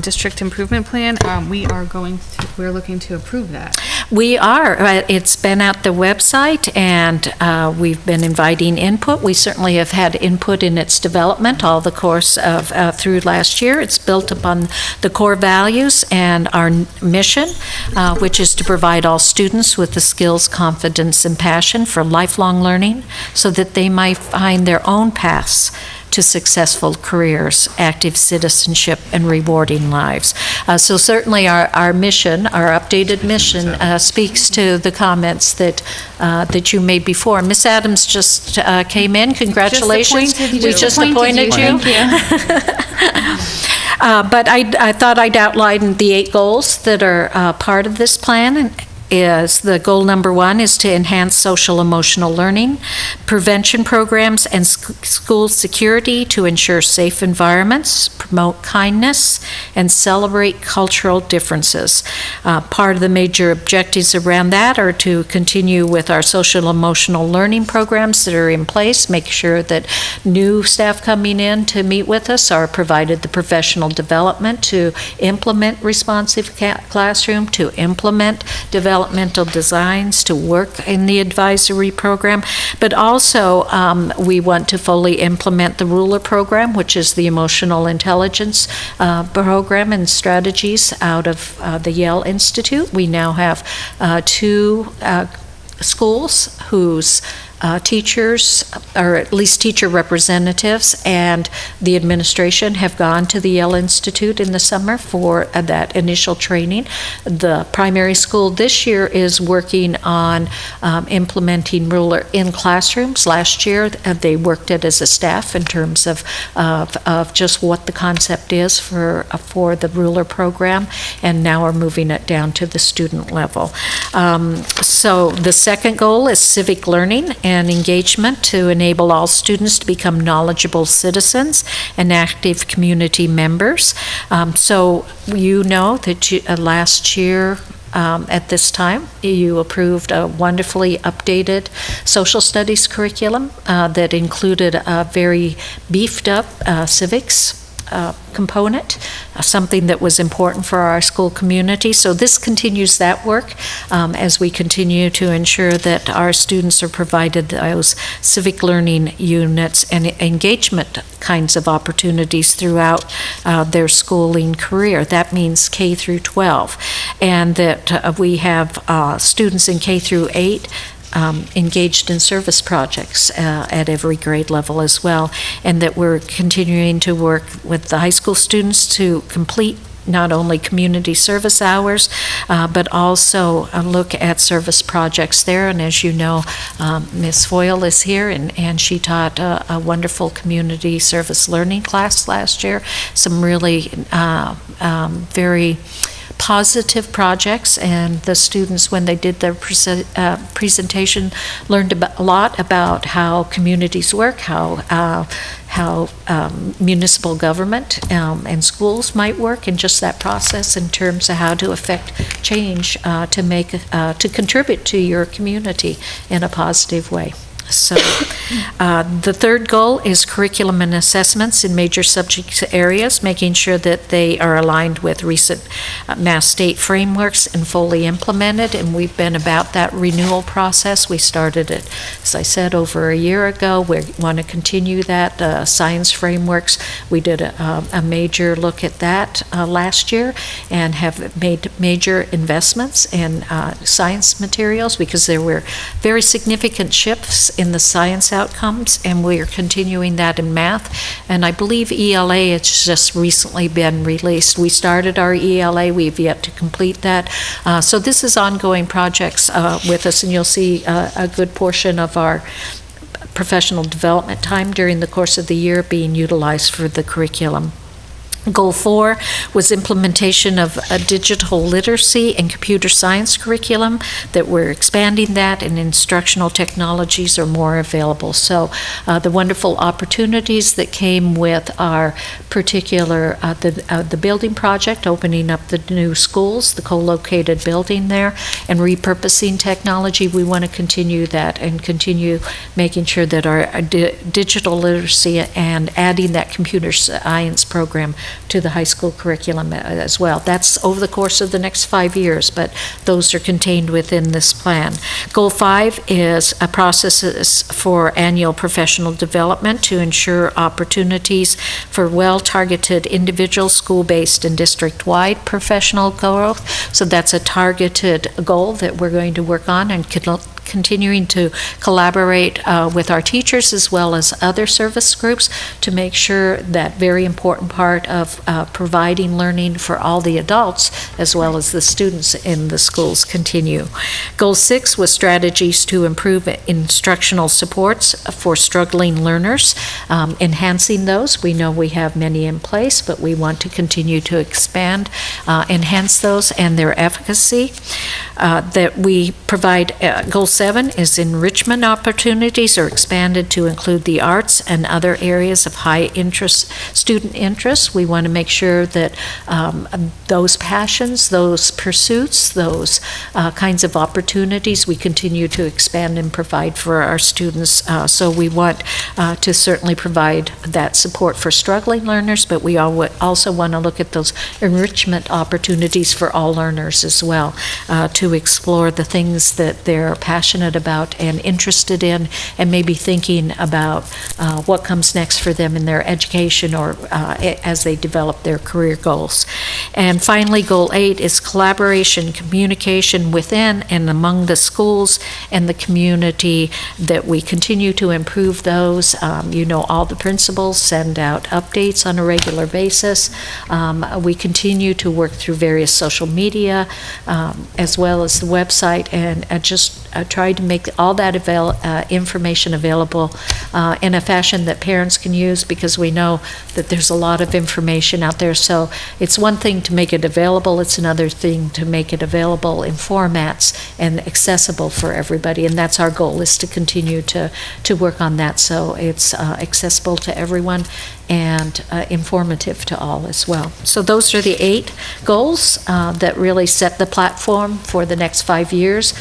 district improvement plan, we're looking to approve that. We are. It's been at the website, and we've been inviting input. We certainly have had input in its development all the course of through last year. It's built upon the core values and our mission, which is to provide all students with the skills, confidence, and passion for lifelong learning so that they might find their own paths to successful careers, active citizenship, and rewarding lives. So certainly our mission, our updated mission, speaks to the comments that you made before. Ms. Adams just came in. Congratulations. We just appointed you. Thank you. But I thought I'd outline the 8 goals that are part of this plan. Is the goal number 1 is to enhance social emotional learning, prevention programs, and school security to ensure safe environments, promote kindness, and celebrate cultural differences. Part of the major objectives around that are to continue with our social emotional learning programs that are in place, make sure that new staff coming in to meet with us are provided the professional development to implement responsive classroom, to implement developmental designs, to work in the advisory program, but also we want to fully implement the Ruler program, which is the emotional intelligence program and strategies out of the Yale Institute. We now have 2 schools whose teachers, or at least teacher representatives, and the administration have gone to the Yale Institute in the summer for that initial training. The primary school this year is working on implementing Ruler in classrooms. Last year, they worked it as a staff in terms of just what the concept is for the Ruler program, and now we're moving it down to the student level. So the second goal is civic learning and engagement to enable all students to become knowledgeable citizens and active community members. So you know that last year, at this time, you approved a wonderfully updated social studies curriculum that included a very beefed up civics component, something that was important for our school community. So this continues that work as we continue to ensure that our students are provided those civic learning units and engagement kinds of opportunities throughout their schooling career. That means K through 12. And that we have students in K through 8 engaged in service projects at every grade level as well, and that we're continuing to work with the high school students to complete not only community service hours, but also look at service projects there. And as you know, Ms. Foyle is here, and she taught a wonderful community service learning class last year. Some really very positive projects, and the students, when they did their presentation, learned a lot about how communities work, how municipal government and schools might work, and just that process in terms of how to affect change to contribute to your community in a positive way. So the third goal is curriculum and assessments in major subject areas, making sure that they are aligned with recent Mass State frameworks and fully implemented. And we've been about that renewal process. We started it, as I said, over a year ago. We want to continue that. Science frameworks, we did a major look at that last year and have made major investments in science materials because there were very significant shifts in the science outcomes, and we are continuing that in math. And I believe ELA has just recently been released. We started our ELA, we've yet to complete that. So this is ongoing projects with us, and you'll see a good portion of our professional development time during the course of the year being utilized for the curriculum. Goal 4 was implementation of a digital literacy and computer science curriculum, that we're expanding that, and instructional technologies are more available. So the wonderful opportunities that came with our particular, the building project, opening up the new schools, the co-located building there, and repurposing technology, we want to continue that and continue making sure that our digital literacy and adding that computer science program to the high school curriculum as well. That's over the course of the next 5 years, but those are contained within this plan. Goal 5 is a process for annual professional development to ensure opportunities for well-targeted individual, school-based, and district-wide professional growth. So that's a targeted goal that we're going to work on and continuing to collaborate with our teachers as well as other service groups to make sure that very important part of providing learning for all the adults as well as the students in the schools continue. Goal 6 was strategies to improve instructional supports for struggling learners, enhancing those. We know we have many in place, but we want to continue to expand, enhance those and their efficacy. That we provide, Goal 7 is enrichment opportunities are expanded to include the arts and other areas of high interest, student interest. We want to make sure that those passions, those pursuits, those kinds of opportunities, we continue to expand and provide for our students. So we want to certainly provide that support for struggling learners, but we also want to look at those enrichment opportunities for all learners as well, to explore the things that they're passionate about and interested in, and maybe thinking about what comes next for them in their education or as they develop their career goals. And finally, Goal 8 is collaboration, communication within and among the schools and the community, that we continue to improve those. All the principals send out updates on a regular basis. We continue to work through various social media as well as the website, and just try to make all that information available in a fashion that parents can use, because we know that there's a lot of information out there. So it's one thing to make it available, it's another thing to make it available in formats and accessible for everybody. And that's our goal, is to continue to work on that so it's accessible to everyone and informative to all as well. So those are the 8 goals that really set the platform for the next 5 years.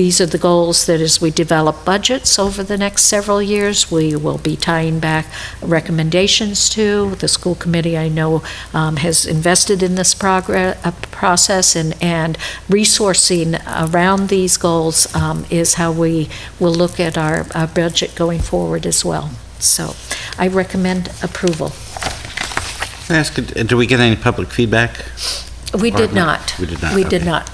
These are the goals that, as we develop budgets over the next several years, we will be tying back recommendations to. The school committee, I know, has invested in this process, and resourcing around these goals is how we will look at our budget going forward as well. So I recommend approval. Can I ask, do we get any public feedback? We did not. We did not. We did okay. not.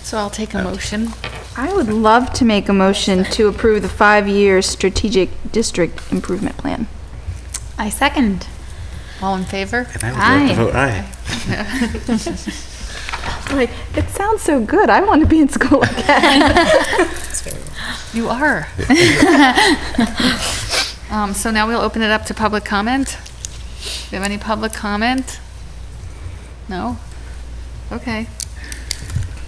So I'll take a motion. I would love to make a motion to approve the 5-year strategic district improvement plan. I second. All in favor? And I would like to Aye. vote aye. Like, it sounds so good. I want to be in school again. You are. So now we'll open it up to public comment. Do you have any public comment? No? Okay.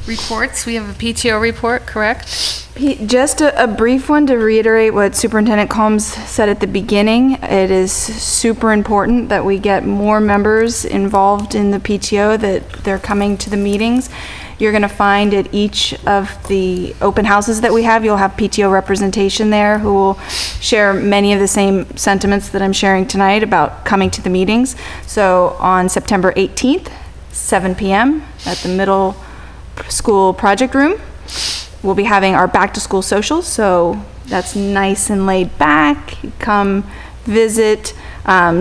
Reports, we have a PTO report, correct? Just a brief one to reiterate what Superintendent Combs said at the beginning. It is super important that we get more members involved in the PTO, that they're coming to the meetings. You're going to find at each of the open houses that we have, you'll have PTO representation there who will share many of the same sentiments that I'm sharing tonight about coming to the meetings. So on September 18th, 7 p.m. at the middle school project room, we'll be having our back to school socials, so that's nice and laid back. Come visit,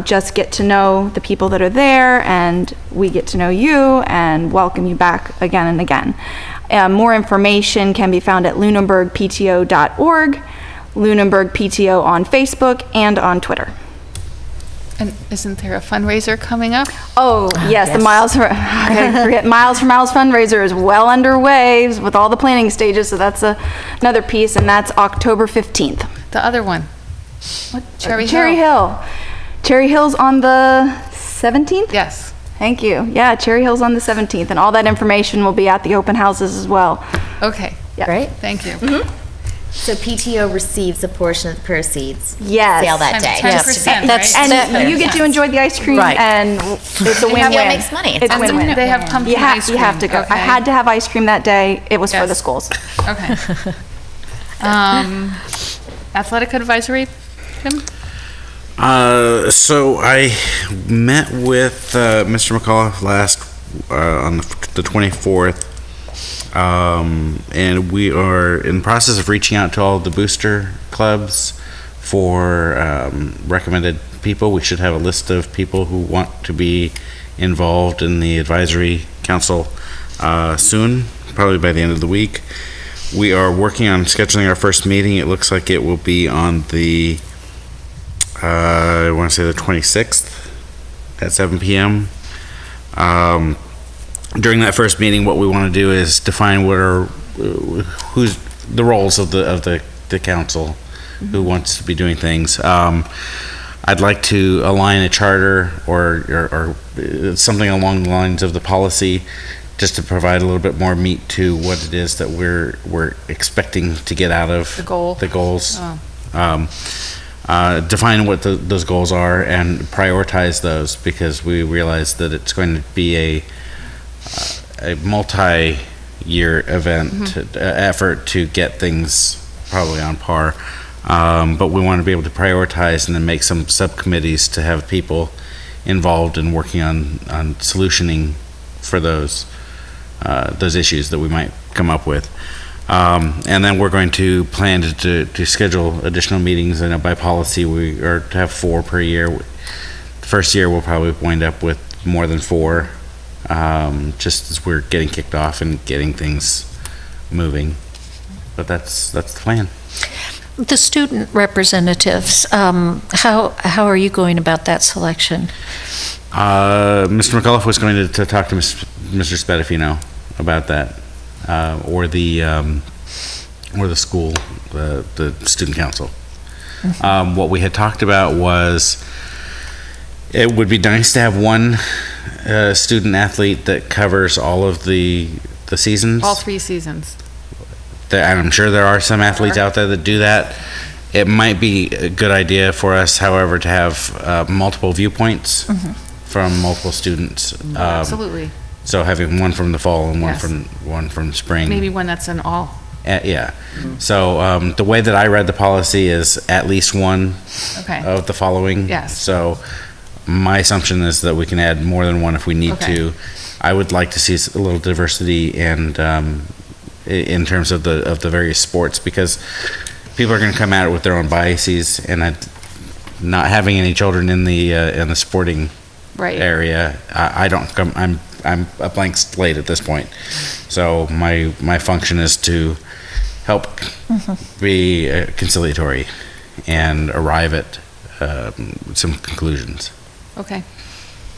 just get to know the people that are there, and we get to know you and welcome you back again and again. More information can be found at lunenburgpto.org, Lunenburg PTO on Facebook and on Twitter. And isn't there a fundraiser coming up? Oh, yes, the Miles for, I gotta forget, Miles for Miles fundraiser is well underway with all the planning stages, so that's another piece, and that's October 15th. The other one? What? Cherry Hill. Cherry Hill's on the 17th? Yes. Thank you. Yeah, Cherry Hill's on the 17th, and all that information will be at the open houses as well. Okay, Yeah. Right? thank you. So PTO receives a portion of the proceeds. Yes. Sale that day. 10%, That's- right? And you get to enjoy the ice cream, Right. and it's a win-win. PTO makes money. It's It's awesome. win-win. They have pumpkin ice cream. You have to go. I Okay. had to have ice cream that day. It was for Yes. the schools. Okay. Athletic advisory, Tim? So I met with Mr. McAuliffe last on the 24th, and we are in the process of reaching out to all the booster clubs for recommended people. We should have a list of people who want to be involved in the advisory council soon, probably by the end of the week. We are working on scheduling our first meeting. It looks like it will be on the I want to say the 26th at 7 p.m. During that first meeting, what we want to do is define what are who's the roles of the council, who wants to be doing things. I'd like to align a charter or something along the lines of the policy, just to provide a little bit more meat to what it is that we're expecting to get out of The goal. the goals. Oh. Define what those goals are and prioritize those, because we realize that it's going to be a multi-year event, effort to get things probably on par. But we want to be able to prioritize and then make some subcommittees to have people involved in working on solutioning for those issues that we might come up with. And then we're going to plan to schedule additional meetings. I know by policy we are to have 4 per year. The first year we'll probably wind up with more than 4, just as we're getting kicked off and getting things moving. But that's the plan. The student representatives, how are you going about that selection? Mr. McAuliffe was going to talk to Mr. Spadafino about that, or the school, the student council. What we had talked about was it would be nice to have one student athlete that covers all of the seasons. All 3 seasons. And I'm sure there are some athletes out there that do that. It might be a good idea for us, however, to have multiple viewpoints from multiple students. Absolutely. So having one from the fall and Yes. one from spring. Maybe one that's an all. Yeah. So the way that I read the policy is at least one Okay. of the following. Yes. So my assumption is that we can add more than one if we need Okay. to. I would like to see a little diversity and in terms of the various sports, because people are going to come at it with their own biases, and not having any children in the sporting Right. area, I'm a blank slate at this point. So my function is to help be conciliatory and arrive at some conclusions. Okay.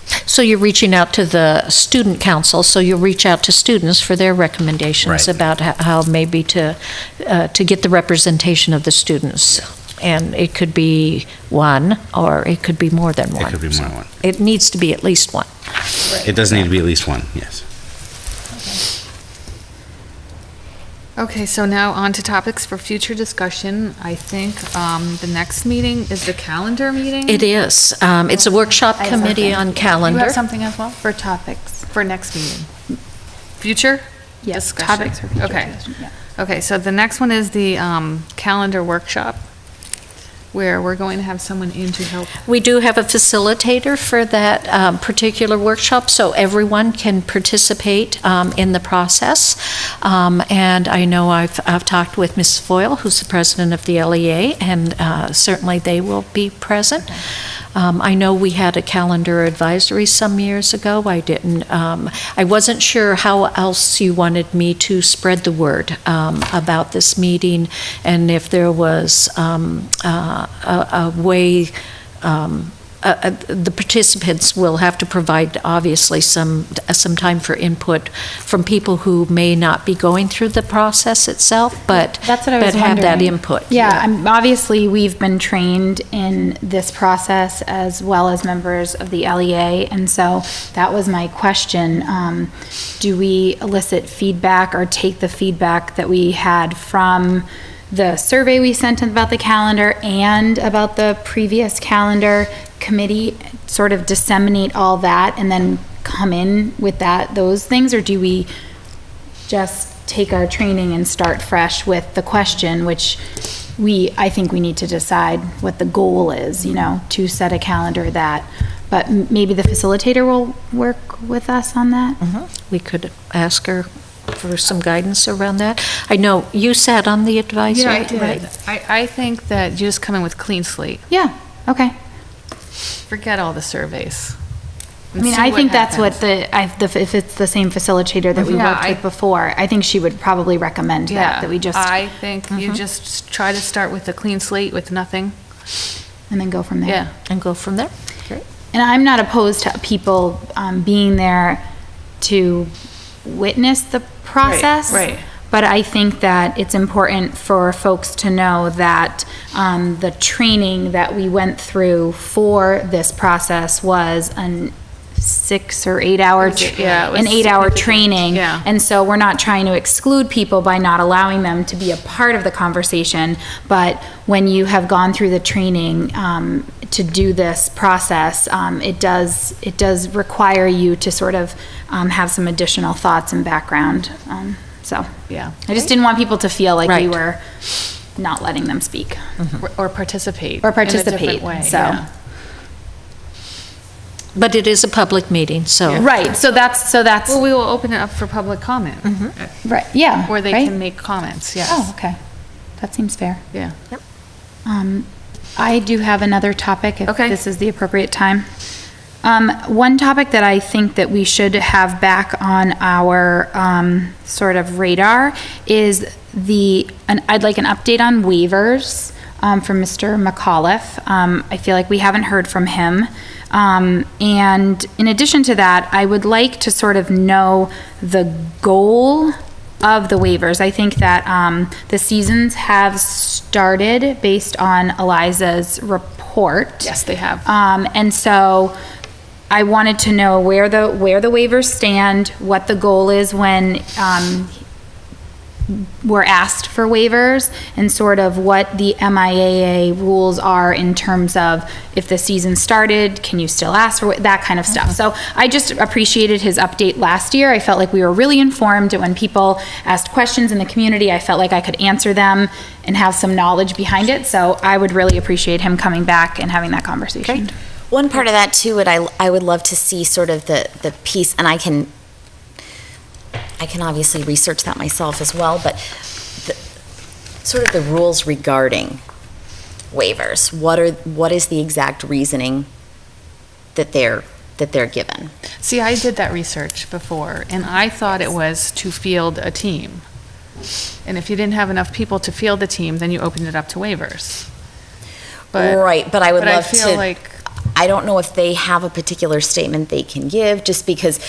So you're reaching out to the student council, so you'll reach out to students for their recommendations Right. about how maybe to get the representation of the students. And it could be one, or it could be more than one. It could be more than one. It needs to be at least one. It does need to be at least one, yes. Okay, so now on to topics for future discussion. I think the next meeting is the calendar meeting? It is. It's a workshop I have committee something. on You calendar. have something as well For topics. for next meeting? Future? Yes, Discussion. topics for future Okay. discussion, yeah. Okay, so the next one is the calendar workshop, where we're going to have someone in to help. We do have a facilitator for that particular workshop, so everyone can participate in the process. And I know I've talked with Ms. Foyle, who's the president of the LEA, and certainly they will be present. I know we had a calendar advisory some years ago. I wasn't sure how else you wanted me to spread the word about this meeting, and if there was a way, the participants will have to provide, obviously, some time for input from people who may not be going through the process itself, but That's what I was but have that wondering. input. Yeah, obviously, we've been trained in this process as well as members of the LEA, and so that was my question. Do we elicit feedback or take the feedback that we had from the survey we sent about the calendar and about the previous calendar committee, sort of disseminate all that and then come in with those things, or do we just take our training and start fresh with the question, which I think we need to decide what the goal is, to set a calendar but maybe the facilitator will work with us on that? We could ask her for some guidance around that. I know you sat on the advisory. Yeah, I did. right? I think that you just come in with clean slate. Yeah, okay. Forget all the surveys. I mean, I think that's what if it's the same facilitator that we Yeah, worked with before, I think she would probably recommend that we just, I think you just try to start with a clean slate with nothing. and then go from there. Yeah. And go from there. And I'm not opposed to people being there to witness the process. right. But I think that it's important for folks to know that the training that we went through for this process was an 6 or 8 hour, Yeah, it was an 8 hour significant. training. Yeah. And so we're not trying to exclude people by not allowing them to be a part of the conversation. But when you have gone through the training to do this process, it does require you to sort of have some additional thoughts and background. So Yeah. I just didn't want people to feel like we Right. were not letting them speak. Or participate. Or in a different participate, way, so. yeah. But it is a public meeting, so. Right, so that's, Well, we will open it up for public comment. right, yeah. Where they right? can make comments, yes. Oh, okay. That seems fair. Yeah. I do have another topic, if Okay. this is the appropriate time. One topic that I think that we should have back on our sort of radar is I'd like an update on waivers from Mr. McAuliffe. I feel like we haven't heard from him. And in addition to that, I would like to sort of know the goal of the waivers. I think that the seasons have started based on Eliza's report. Yes, they have. And so I wanted to know where the waivers stand, what the goal is when we're asked for waivers, and sort of what the MIAA rules are in terms of if the season started, can you still ask for that kind of stuff. So I just appreciated his update last year. I felt like we were really informed, and when people asked questions in the community, I felt like I could answer them and have some knowledge behind it. So I would really appreciate him coming back and having that conversation. One part of that too, I would love to see sort of the piece, and I can obviously research that myself as well, but sort of the rules regarding waivers. What is the exact reasoning that they're given? See, I did that research before, and I thought it was to field a team. And if you didn't have enough people to field the team, then you opened it up to waivers. But Right, but I would love I feel to. like, I don't know if they have a particular statement they can give, just because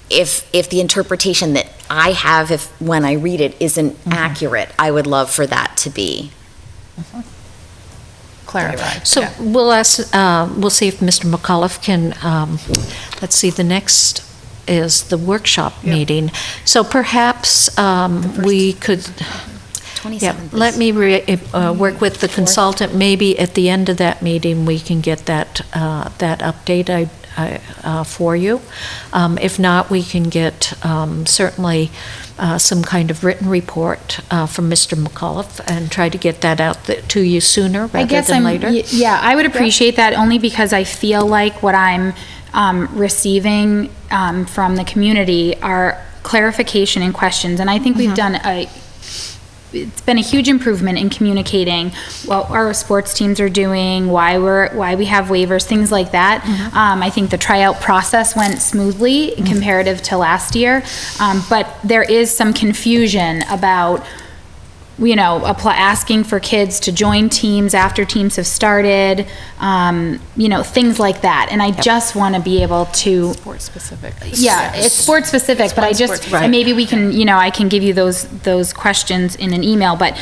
if the interpretation that I have, when I read it, isn't accurate, I would love for that to be. Clarified. So we'll ask, we'll see if Mr. McAuliffe can, let's see, the next is the workshop Yep. meeting. So perhaps we could, 27th. let me work with the consultant. Maybe at the end of that meeting, we can get that update for you. If not, we can get certainly some kind of written report from Mr. McAuliffe and try to get that out to you sooner I rather guess than I'm, later. yeah, I would appreciate that only because I feel like what I'm receiving from the community are clarification and questions. And I think we've done it's been a huge improvement in communicating what our sports teams are doing, why we have waivers, things like that. I think the tryout process went smoothly comparative to last year. But there is some confusion about, you know, asking for kids to join teams after teams have started, you know, things like that. And I just want to be able to, Sport specific. yeah, it's sports specific, but I just, and maybe we can, you know, I can give you those questions in an email, but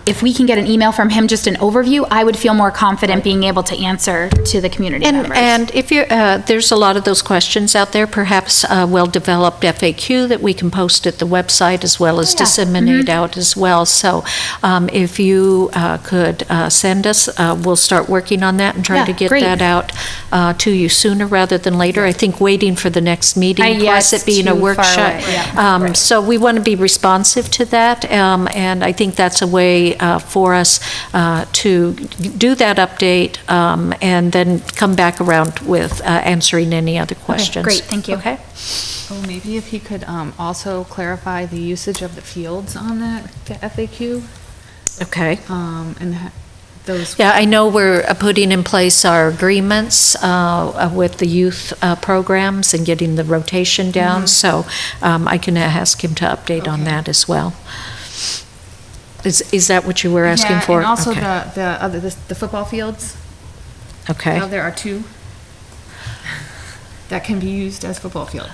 if we can get an email from him, just an overview, I would feel more confident being able to answer to the community members. And if you're, there's a lot of those questions out there, perhaps a well-developed FAQ that we can post at the website as well as disseminate out as well. So if you could send us, we'll start working on that and try Yeah, to get great. that out to you sooner rather than later. I think waiting for the next meeting, plus it being a too far workshop. away, yeah. So we want to be responsive to that, and I think that's a way for us to do that update and then come back around with answering any other questions. Great, thank you. Okay? Oh, maybe if he could also clarify the usage of the fields on that FAQ, Okay. and those. Yeah, I know we're putting in place our agreements with the youth programs and getting the rotation down, so I can ask him to update on Okay. that as well. Is that what you were asking for? And also Okay. the football fields. Okay. Now there are two that can be used as football fields.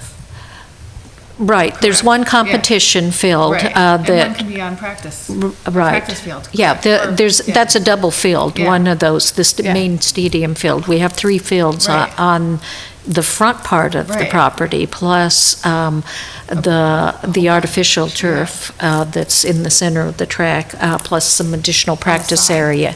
Right, there's one competition field Right, and one that, can be on practice. right. Practice field. Yeah, Or- yeah. that's a double field, Yeah. one of those, the Yeah. main stadium field. We have 3 fields Right. on the front part of the Right. property, plus the artificial turf that's in the center of the track, plus some additional practice side. area.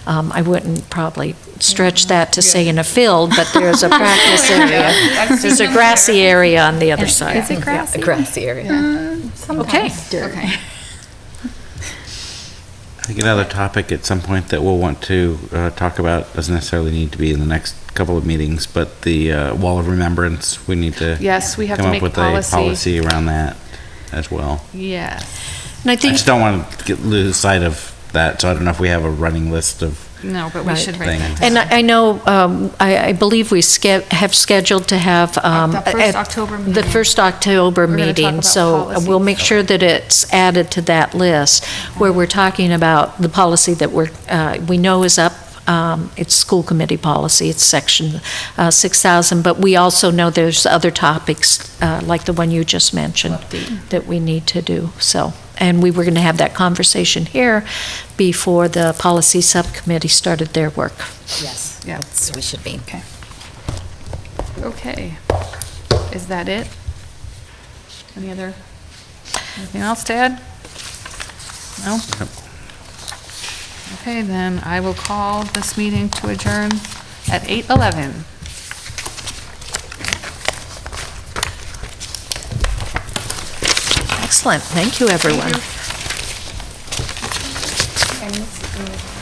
I wouldn't probably stretch that to say in a field, but there's a practice area. There's a grassy area on the other side. Is it grassy? A grassy area. Okay. Okay. I think another topic at some point that we'll want to talk about doesn't necessarily need to be in the next couple of meetings, but the Wall of Remembrance, we need to Yes, we have to come up make with policy. a policy around that as well. Yes. And I I think just don't want to lose sight of that, so I don't know if we have a running list of No, but we Right. should write Thing. that down. And I know, I believe we have scheduled to have. The first at October The meeting. first October We're gonna talk meeting, about so policy. we'll make sure that it's added to that list, where we're talking about the policy that we know is up. It's school committee policy, it's section 6,000, but we also know there's other topics, like the one you just mentioned, that we need to do, so. And we were going to have that conversation here before the policy subcommittee started their work. Yes. Yeah. We should be. Okay. Is that it? Anything else to add? No? Okay, then I will call this meeting to adjourn at 8:11. Excellent, thank you, everyone. And this is-